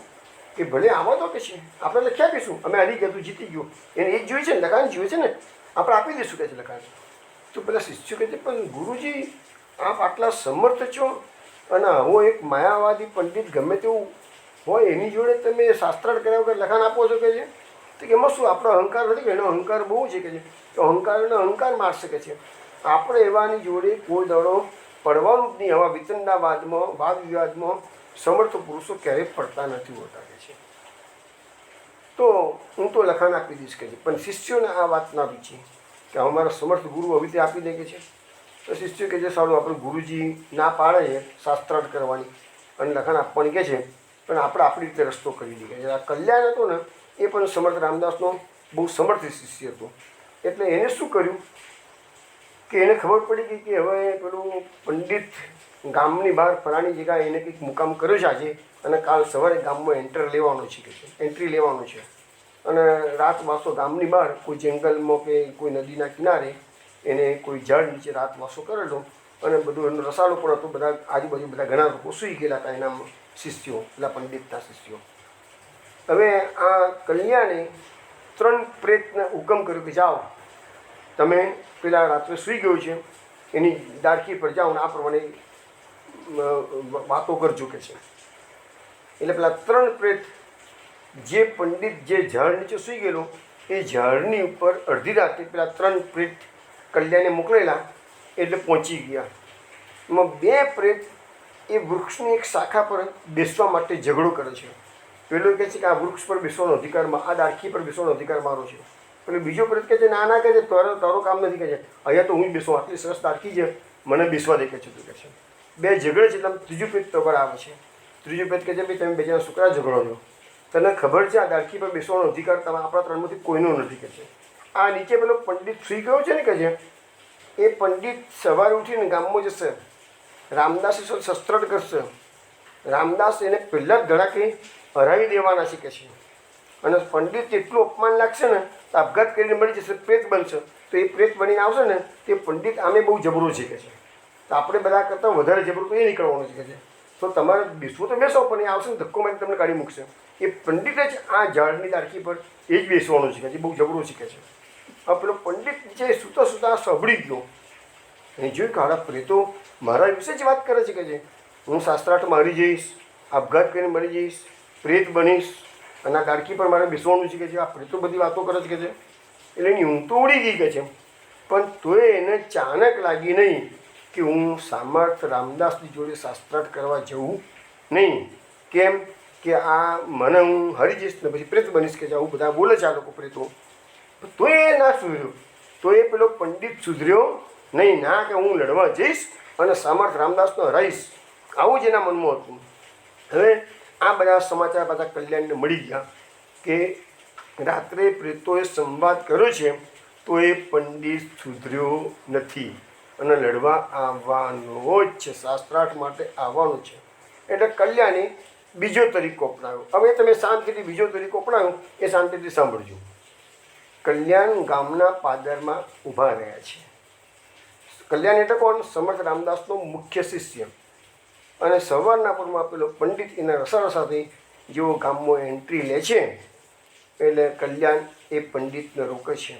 કે ભલે આવો તો કે છે, આપણે લખ્યા કહીશું, અમે હરી ગયા, તું જીતી ગયો. એને એ જ જોઈએ છે ને, લખાણ જોઈએ છે ને, આપણે આપી દઈશું કે છે લખાણ. તો પેલા શિષ્યો કહે છે, પણ ગુરુજી આપ આટલા સમર્થ છો અને આવો એક માયાવાદી પંડિત ગમે તેવું હોય એની જોડે તમે શાસ્ત્રાર્થ કર્યા વગર લખાણ આપો છો કે છે. તો એમાં શું આપણો અહંકાર નથી કે એનો અહંકાર બહુ છે કે છે, તો અહંકારનો અહંકાર મારી શકે છે. આપણે એવાની જોડે કોઈ દડો પડવાનું જ નહીં. આવા વિતનના વાદમાં, વાદ વિવાદમાં સમર્થ પુરુષો ક્યારેય પડતા નથી હોતા કે છે. તો હું તો લખાણ આપી દઈશ કે છે. પણ શિષ્યોને આ વાત ના બીજી કે અમારા સમર્થ ગુરુ આવી રીતે આપી દે કે છે. તો શિષ્યો કહે છે, સારું આપણે ગુરુજી ના પાડે છે શાસ્ત્રાર્થ કરવાની અને લખાણ આપવાની કહે છે, પણ આપણે આપણી રીતે રસ્તો કરી દઈએ. આ કલ્યાણ હતો ને એ પણ સમર્થ રામદાસનો બહુ સમર્થ શિષ્ય હતો. એટલે એને શું કર્યું કે એને ખબર પડી ગઈ કે હવે પેલું પંડિત ગામની બહાર ફલાણી જગ્યાએ એને કંઈક મુકામ કર્યો છે આજે, અને કાલ સવારે ગામમાં એન્ટ્રી લેવાનો છે. અને રાત વાસો ગામની બહાર કોઈ જંગલમાં કે કોઈ નદીના કિનારે એને કોઈ ઝાડ નીચે રાત વાસો કરેલો. અને બધું એનો રસાલો પણ હતો. બધા આજુબાજુ બધા ઘણા લોકો સૂઈ ગયેલા હતા એના શિષ્યો, પેલા પંડિતના શિષ્યો. હવે આ કલ્યાણે 3 પ્રેતને હુકમ કર્યો કે જાઓ તમે પેલા રાત્રે સૂઈ ગયો છે એની ડાળખી પર જાઓ ને આ પ્રમાણે વાતો કરજો કે છે. એટલે પેલા 3 પ્રેત જે પંડિત જે ઝાડ નીચે સૂઈ ગયેલો એ ઝાડની ઉપર અડધી રાતે પેલા 3 પ્રેત કલ્યાણે મોકલેલા એટલે પહોંચી ગયા. એમાં 2 પ્રેત એ વૃક્ષની એક શાખા પર બેસવા માટે ઝઘડો કરે છે. પેલો કહે છે કે આ વૃક્ષ પર બેસવાનો અધિકાર, આ ડાળખી પર બેસવાનો અધિકાર મારો છે. એટલે બીજો પ્રેત કહે છે ના ના, કહે છે તારો કામ નથી, કહે છે અહીંયા તો હું બેસું, આટલી સરસ ડાળખી છે, મને બેસવા દે કે છે. તું કહે છે 2 ઝઘડે છે. એટલે ત્રીજું પ્રેત તગડ આવે છે. ત્રીજું પ્રેત કહે છે ભાઈ તમે 2 જણા છોકરા ઝઘડો છો, તને ખબર છે આ ડાળખી પર બેસવાનો અધિકાર આપણા 3માંથી કોઈનો નથી કે છે. આ નીચે પેલો પંડિત સુઈ ગયો છે ને કે છે, એ પંડિત સવારે ઉઠીને ગામમાં જશે, રામદાસ શસ્ત્રાર્થ કરશે, રામદાસ એને પહેલાં જ ધડાકે હરાવી દેવાના છે કે છે. અને પંડિત જેટલું અપમાન લાગશે ને તો આપઘાત કરીને મળી જશે, પ્રેત બનશે. તો એ પ્રેત બનીને આવશે ને તે પંડિત આમે બહુ જબરો છે કે છે. તો આપણે બધા કરતાં વધારે જબરું તો એ નીકળવાનું છે કે છે. તો તમારે બેસવું તો બેસો, પણ એ આવશે ને ધક્કો મારી તમને કાઢી મૂકશે. એ પંડિત જ આ ઝાડની ડાળખી પર એ જ બેસવાનું છે કે બહુ જબરું છે કે છે. હવે પેલો પંડિત જે સૂતા સાંભળી ગયો, એ જોયું કે હાડા પ્રેતો મારા વિશે જ વાત કરે છે કે છે હું શાસ્ત્રાર્થ મારી જઈશ, આપઘાત કરીને મરી જઈશ, પ્રેત બનીશ, અને આ ડાળખી પર મારે બેસવાનું છે કે છે. આ પ્રેતો બધી વાતો કરે છે કે છે. એટલે એની ઊંઘ તો ઉડી ગઈ કે છે, પણ તોય એને ચાણક લાગી નહીં કે હું સામર્થ રામદાસની જોડે શાસ્ત્રાર્થ કરવા જવું નહીં. કેમ કે આ મને હું હરી જઈશ ને પછી પ્રેત બનીશ કે આવું બધા બોલે છે આ લોકો પ્રેતો. તો એ ના સુધર્યો. તો એ પેલો પંડિત સુધર્યો નહીં ના કે હું લડવા જઈશ અને સામર્થ રામદાસનો હરાઈશ, આવું જ એના મનમાં હતું. હવે આ બધા સમાચાર બધા કલ્યાણને મળી ગયા કે રાત્રે પ્રેતોએ સંવાદ કર્યો છે, તો એ પંડિત સુધર્યો નથી અને લડવા આવવાનો જ છે, શાસ્ત્રાર્થ માટે આવવાનો છે. એટલે કલ્યાણે બીજો તરીકો અપનાવ્યો. હવે તમે શાંતિથી બીજો તરીકો અપનાવ્યો એ શાંતિથી સાંભળજો. કલ્યાણ ગામના પાદરમાં ઊભા રહ્યા છે. કલ્યાણ એટલે કોણ? સમર્થ રામદાસનો મુખ્ય શિષ્ય. અને સવારના પરમાં પેલો પંડિત એના રસારસાથી જેવો ગામમાં એન્ટ્રી લે છે એટલે કલ્યાણ એ પંડિતને રોકે છે.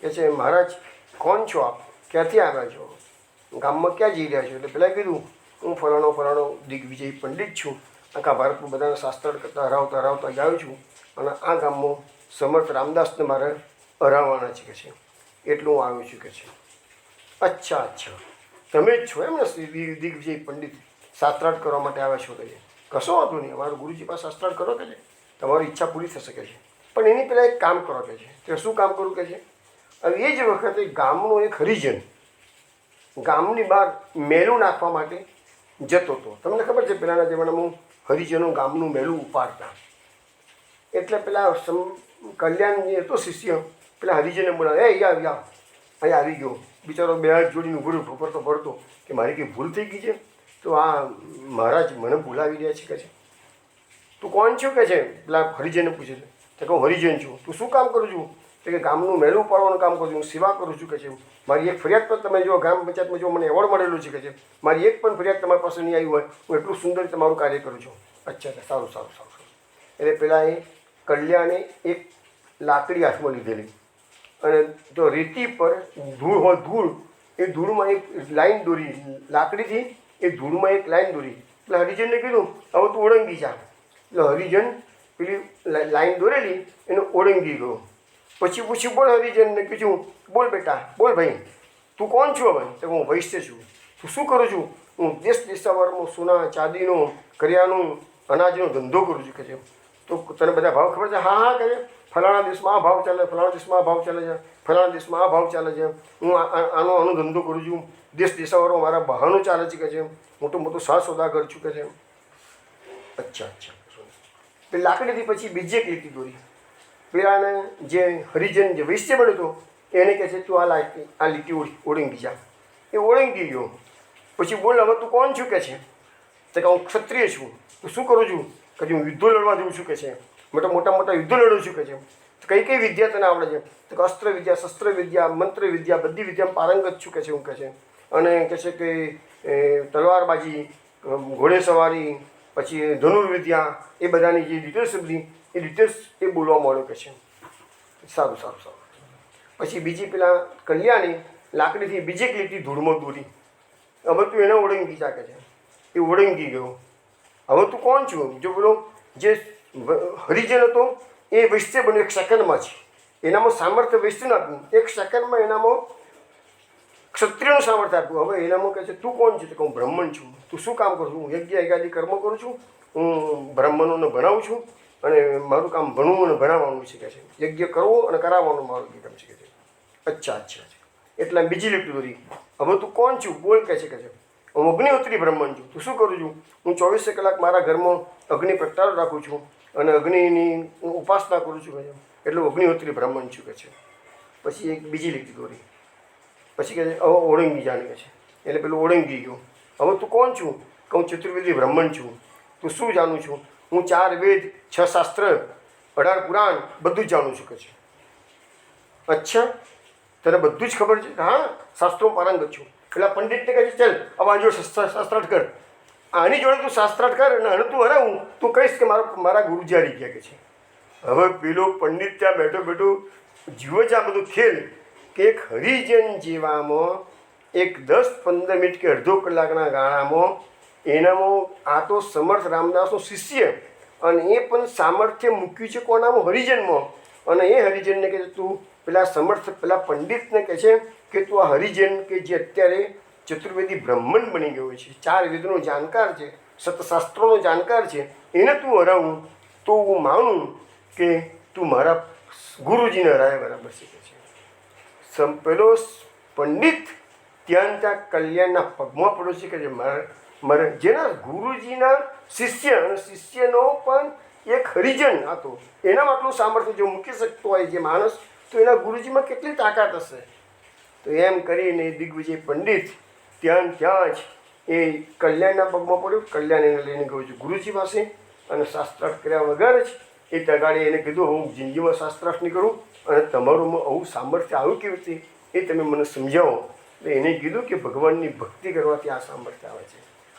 કે છે, મહારાજ કોણ છો આપ? ક્યાંથી આવ્યા છો? ગામમાં ક્યાં જઈ રહ્યા છો? એટલે પેલા કીધું, હું ફલાણો દિગ્વિજય પંડિત છું, આખા ભારતમાં બધાને શાસ્ત્ર કરતાં હરાવતા આવ્યો છું અને આ ગામમાં સમર્થ રામદાસને મારે હરાવવાના છે કે છે, એટલું હું આવ્યો છું કે છે. અચ્છા તમે જ છો એમ ને દિગ્વિજય પંડિત? શાસ્ત્રાર્થ કરવા માટે આવ્યા છો કે છે? કશો વાંધો નહીં, અમારું ગુરુજી પાસે શાસ્ત્રાર્થ કરો કે છે, તમારી ઈચ્છા પૂરી થશે કે છે. પણ એની પહેલાં એક કામ કરો કે છે. તે શું કામ કરું કે છે? હવે એ જ વખતે ગામનો એક હરિજન ગામની બહાર મેલું નાખવા માટે જતો હતો. તમને ખબર છે પહેલાંના જમાનામાં હરિજનો ગામનું મેલું ઉપાડતા. એટલે પેલા કલ્યાણ જે હતો શિષ્ય, પેલા હરિજને બોલાવે, એ યા અહીંયા આવી ગયો. બિચારો બે હાથ જોડીને ઉભો ભરતો કે મારી કંઈ ભૂલ થઈ ગઈ છે, તો આ મહારાજ મને બોલાવી રહ્યા છે કે છે. તું કોણ છો કે છે? પેલા હરિજને પૂછે છે. તો કહું હરિજન છું. તું શું કામ કરું છું? તો કે ગામનું મેલું ઉપાડવાનું કામ કરું છું, હું સેવા કરું છું કે છે. મારી એક ફરિયાદ પર તમે જો ગ્રામ પંચાયતમાં જો મને એવોર્ડ મળેલું છે કે છે, મારી એક પણ ફરિયાદ તમારી પાસે નહીં આવી હોય, હું એટલું સુંદર તમારું કાર્ય કરું છું. અચ્છા, સારું. એટલે પેલા એ કલ્યાણે એક લાકડી હાથમાં લીધેલી અને તો રેતી પર ધૂળ એ ધૂળમાં એક લાઈન દોરી, લાકડીથી એ ધૂળમાં એક લાઈન દોરી. એટલે હરિજનને કીધું, હવે તું ઓળંગી જા. એટલે હરિજન પેલી લાઈન દોરેલી એને ઓળંગી ગયો. પછી પૂછ્યું, બોલ હરિજનને કીધું, બોલ બેટા, બોલ ભાઈ, તું કોણ છું? હવે તો હું વૈશ્ય છું. તું શું કરું છું? હું દેશાવરમાં સોના ચાંદીનો કરિયાનું અનાજનો ધંધો કરું છું કે છે. તો તને બધા ભાવ ખબર છે? હા કહે, ફલાણા દેશમાં આ ભાવ ચાલે, ફલાણા દેશમાં આ ભાવ ચાલે છે, ફલાણા દેશમાં આ ભાવ ચાલે છે. હું આનો ધંધો કરું છું. દેશાવરમાં મારા બહાનું ચાલે છે કે છે. મોટો સોદાગર છું કે છે. અચ્છા. પેલી લાકડીથી પછી બીજી એક લીટી દોરી. પેલાને જે હરિજન જે વૈશ્ય બન્યો હતો એને કહે છે, તું આ લીટી ઓળંગી જા. એ ઓળંગી ગયો. પછી બોલ, હવે તું કોણ છું કે છે? તો કે હું ક્ષત્રિય છું. તું શું કરું છું? કે હું યુદ્ધો લડવા જઉં છું કે છે, મોટા યુદ્ધો લડું છું કે છે. તો કઈ વિદ્યા તને આવડે છે? તો કે અસ્ત્ર વિદ્યા, શસ્ત્ર વિદ્યા, મંત્ર વિદ્યા, બધી વિદ્યામાં પારંગત છું કે છે હું કે છે. અને કહે છે કે તલવારબાજી, ઘોડેસવારી, પછી ધનુર્વિદ્યા, એ બધાની જે ડિટેલ્સ બધી એ ડિટેલ્સ એ બોલવા માંડ્યો કે છે. સારું. પછી બીજી પેલા કલ્યાણી લાકડીથી બીજી એક લીટી ધૂળમાં દોરી. હવે તું એને ઓળંગી જા કે છે. એ ઓળંગી ગયો. હવે તું કોણ છું? જો પેલો જે હરિજન હતો એ વૈશ્ય બન્યો એક સેકન્ડમાં છે. એનામાં સામર્થ્ય વૈશ્યનું આપ્યું, એક સેકન્ડમાં એનામાં ક્ષત્રિયનું સામર્થ્ય આપ્યું. હવે એનામાં કહે છે, તું કોણ છે? તો હું બ્રાહ્મણ છું. તું શું કામ કરું છું? હું યજ્ઞ કર્મ કરું છું. હું બ્રાહ્મણોને ભણાવું છું અને મારું કામ ભણવું અને ભણાવવાનું છે કે છે. યજ્ઞ કરવો અને કરાવવાનું મારું કામ છે કે છે. અચ્છા. એટલે બીજી લીટી દોરી. હવે તું કોણ છું? બોલ કે છે. હું અગ્નિહોત્રી બ્રાહ્મણ છું. તું શું કરું છું? હું 24 કલાક મારા ઘરમાં અગ્નિ પ્રગટાવી રાખું છું અને અગ્નિની ઉપાસના કરું છું કે છે. એટલે અગ્નિહોત્રી બ્રાહ્મણ છું કે છે. પછી એક બીજી લીટી દોરી. પછી કહે છે, હવે ઓળંગી જાણે કે છે. એટલે પેલું ઓળંગી ગયો. હવે તું કોણ છું? કે હું ચતુર્વેદી બ્રાહ્મણ છું. તું શું જાણું છું? હું 4 વેદ, 6 શાસ્ત્ર, 18 પુરાણ બધું જ જાણું છું કે છે. અચ્છા, તને બધું જ ખબર છે? હા, શાસ્ત્રોમાં પારંગત છું. પેલા પંડિતને કહે છે, ચાલ હવે આની જોડે શાસ્ત્રાર્થ કર. આની જોડે તું શાસ્ત્રાર્થ કર અને આને તું હરાવું, તું કહીશ કે મારા ગુરુજી હારી ગયા કે છે. હવે પેલો પંડિત ત્યાં બેઠો જીવો છે આ બધું ખેલ કે એક હરિજન જેવામાં એક 10-15 મિનિટ કે અડધો કલાકના ગાળામાં એનામાં આ તો સમર્થ રામદાસનો શિષ્ય અને એ પણ સામર્થ્ય મૂક્યું છે કોનામાં? હરિજનમાં. અને એ હરિજનને કહે છે, તું પેલા સમર્થ પેલા પંડિતને કહે છે કે તું આ હરિજન કે જે અત્યારે ચતુર્વેદી બ્રાહ્મણ બની ગયો છે, 4 વેદનો જાણકાર છે, સતશાસ્ત્રોનો જાણકાર છે, એને તું હરાવું તો હું માનું કે તું મારા ગુરુજીને હરાય બરાબર છે કે છે. પેલો પંડિત ત્યાં કલ્યાણના પગમાં પડ્યો છે કે જે મારે જેના ગુરુજીના શિષ્ય અને શિષ્યનો પણ એક હરિજન હતો, એનામાં આટલું સામર્થ્ય જો મૂકી શકતો હોય જે માણસ, તો એના ગુરુજીમાં કેટલી તાકાત હશે. તો એમ કરીને દિગ્વિજય પંડિત ત્યાં જ એ કલ્યાણના પગમાં પડ્યો. કલ્યાણ એને લઈને ગયો છે ગુરુજી પાસે, અને શાસ્ત્રાર્થ કર્યા વગર જ એ તગાડે એને કીધું હું જિંદગીમાં શાસ્ત્રાર્થ નહીં કરું, અને તમારું આવું સામર્થ્ય આવ્યું કેવી રીતે એ તમે મને સમજાવો. તો એને કીધું કે ભગવાનની ભક્તિ કરવાથી આ સામર્થ્ય આવે છે.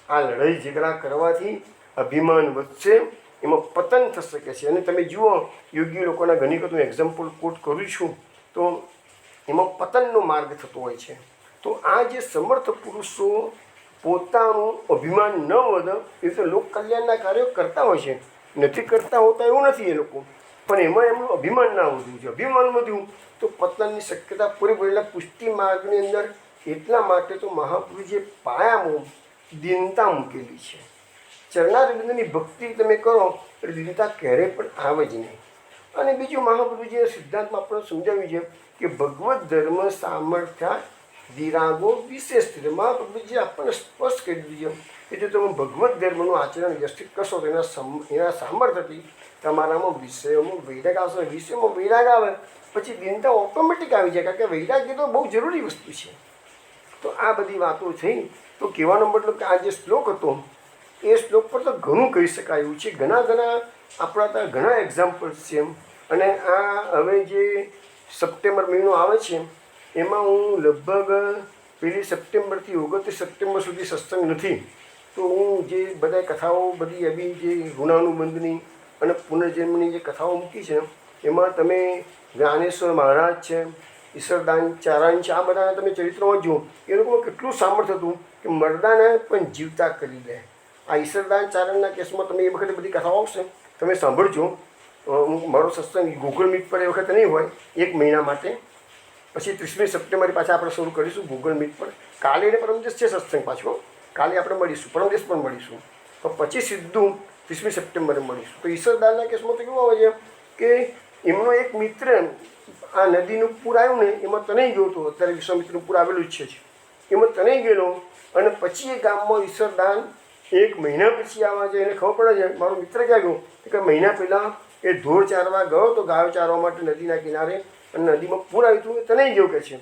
આ લડાઈ ઝઘડા કરવાથી અભિમાન વધશે, એમાં પતન થઈ શકે છે. અને તમે જુઓ યોગી લોકોના ઘણી વખત હું એક્ઝામ્પલ કોટ કરું છું, તો એમાં પતનનો માર્ગ થતો હોય છે. તો આ જે સમર્થ પુરુષો પોતાનું અભિમાન ન વધે એ તો લોક કલ્યાણના કાર્યો કરતા હોય છે, નથી કરતા હોતા એવું નથી એ લોકો, પણ એમાં એમનું અભિમાન ના વધવું છે. અભિમાન વધ્યું તો પતનની શક્યતા પૂરેપૂરેલા પુષ્ટિ માર્ગની અંદર. એટલા માટે તો મહાપુરુષે પાયામાં દીનતા મૂકેલી છે. ચરણારવિંદની ભક્તિ તમે કરો એટલે દીનતા ક્યારેય પણ આવે જ નહીં. અને બીજું મહાપુરુષજીના સિદ્ધાંતમાં આપણે સમજાવ્યું છે કે ભગવત ધર્મ સામર્થ્ય વિરાગો વિશેષ રીતે મહાપ્રભુજી આપણને સ્પષ્ટ કરી દીધું કે જો તમે ભગવત ધર્મનું આચરણ વ્યવસ્થિત કરશો તો એના સામર્થ્યથી તમારામાં વિષયોમાં વૈરાગ આવશે. વિષયમાં વૈરાગ આવે પછી દીનતા ઓટોમેટિક આવી જાય, કારણ કે વૈરાગ એ તો બહુ જરૂરી વસ્તુ છે. તો આ બધી વાતો થઈ. તો કહેવાનો મતલબ કે આ જે શ્લોક હતો એ શ્લોક પર તો ઘણું કહી શકાય એવું છે. ઘણા આપણા ત્યાં ઘણા એક્ઝામ્પલ્સ છે. અને આ હવે જે સપ્ટેમ્બર મહિનો આવે છે એમાં હું લગભગ 1 સપ્ટેમ્બરથી 29 સપ્ટેમ્બર સુધી સત્સંગ નથી. તો હું જે બધા કથાઓ બધી એવી જે ઋણાનુબંધની અને પુનર્જન્મની જે કથાઓ મૂકી છે એમાં તમે જ્ઞાનેશ્વર મહારાજ છે, ઈશ્વરદાન ચારણ છે, આ બધાના તમે ચરિત્રમાં જુઓ એ લોકોમાં કેટલું સામર્થ્ય હતું કે મરદાને પણ જીવતા કરી દે. આ ઈશ્વરદાન ચારણના કેસમાં તમે એ વખતે બધી કથાઓ આવશે તમે સાંભળજો. મારો સત્સંગ ગૂગલ મીટ પર એ વખતે નહીં હોય, 1 મહિના માટે. પછી 30મી સપ્ટેમ્બરે પાછા આપણે શરૂ કરીશું ગૂગલ મીટ પર. કાલે ને પરમ દિવસ છે સત્સંગ પાછો, કાલે આપણે મળીશું, પરમ દિવસ પણ મળીશું. તો પછી સીધું 30મી સપ્ટેમ્બરે મળીશું. તો ઈશ્વરદાનના કેસમાં તો કેવું આવે છે કે એમનો એક મિત્ર આ નદીનું પૂર આવ્યું ને એમાં તણાઈ ગયો હતો. અત્યારે વિશ્વામિત્રનું પૂર આવેલું જ છે, એમાં તણાઈ ગયેલો. અને પછી એ ગામમાં ઈશ્વરદાન 1 મહિના પછી આવે છે. એને ખબર પડે છે મારો મિત્ર ક્યાં ગયો, કે મહિના પહેલાં એ ઢોર ચારવા ગયો તો ગાયો ચારવા માટે નદીના કિનારે, અને નદીમાં પૂર આવ્યું હતું, એ તણાઈ ગયો કે છે.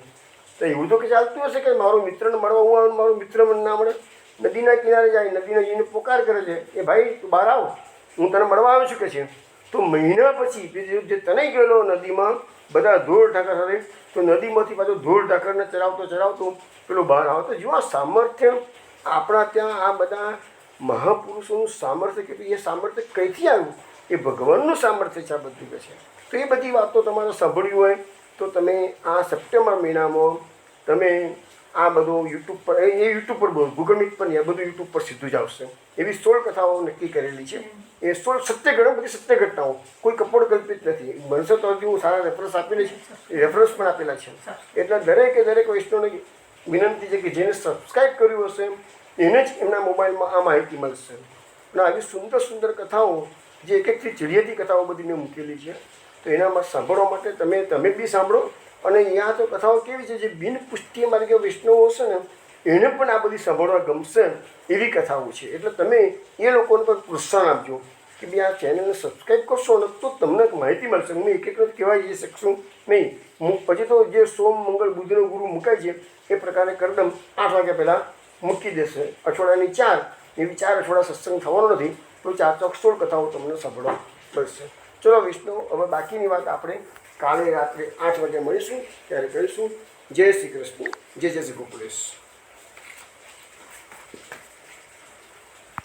તો એવું તો કે ચાલતું હશે કે મારો મિત્રને મળવા હું આવું, મારો મિત્ર મને ના મળે. નદીના કિનારે જાય, નદીના જઈને પોકાર કરે છે, એ ભાઈ તું બહાર આવ, હું તને મળવા આવ્યો છું કે છે. તો મહિના પછી જે તણાઈ ગયેલો નદીમાં બધા ધોળ ઢાકર હરે, તો નદીમાંથી પાછો ધોળ ઢાકરને ચડાવતો પેલો બહાર આવે. તો જો આ સામર્થ્ય આપણા ત્યાં આ બધા મહાપુરુષોનું સામર્થ્ય કેટલું, એ સામર્થ્ય કઈથી આવ્યું, એ ભગવાનનું સામર્થ્ય છે આ બધું કે છે. તો એ બધી વાતો તમારે સાંભળવી હોય તો તમે આ સપ્ટેમ્બર મહિનામાં તમે આ બધું યુટ્યુબ પર યુટ્યુબ પર ગૂગલ મીટ પર એ બધું યુટ્યુબ પર સીધું જ આવશે. એવી 16 કથાઓ નક્કી કરેલી છે. એ 16 સત્ય ઘણી બધી સત્ય ઘટનાઓ, કોઈ કપોળ કલ્પિત નથી. બનશે તો હજી હું સારા રેફરન્સ આપેલી છે, રેફરન્સ પણ આપેલા છે. એટલે દરેક વૈષ્ણવને વિનંતી છે કે જેને સબસ્ક્રાઈબ કર્યું હશે એને જ એમના મોબાઈલમાં આ માહિતી મળશે. અને આવી સુંદર કથાઓ જે એકથી ચડિયાતી કથાઓ બધી મેં મૂકેલી છે, તો એનામાં સાંભળવા માટે તમે બી સાંભળો. અને અહીંયા તો કથાઓ કેવી છે જે બિન પુષ્ટિ માર્ગે વૈષ્ણવો હશે ને એને પણ આ બધી સાંભળવા ગમશે એવી કથાઓ છે. એટલે તમે એ લોકોને પણ પ્રોત્સાહન આપજો કે ભાઈ આ ચેનલને સબસ્ક્રાઈબ કરશો ને તો તમને માહિતી મળશે. હું એક કહેવાય જઈ શકશું નહીં. હું પછી તો જે સોમ મંગળ બુધનો ગુરુ મુકાય છે એ પ્રકારે કરદમ 8 વાગ્યા પહેલાં મૂકી દેશે. અઠવાડિયાની 4 એવી 4 અઠવાડિયા સત્સંગ થવાનો નથી, તો 4 ચોક 16 કથાઓ તમને સાંભળવા મળશે. ચલો વિષ્ણુ, હવે બાકીની વાત આપણે કાલે રાત્રે 8 વાગે મળીશું ત્યારે કરીશું. જય શ્રી કૃષ્ણ, જય શ્રી ગોકુલેશ.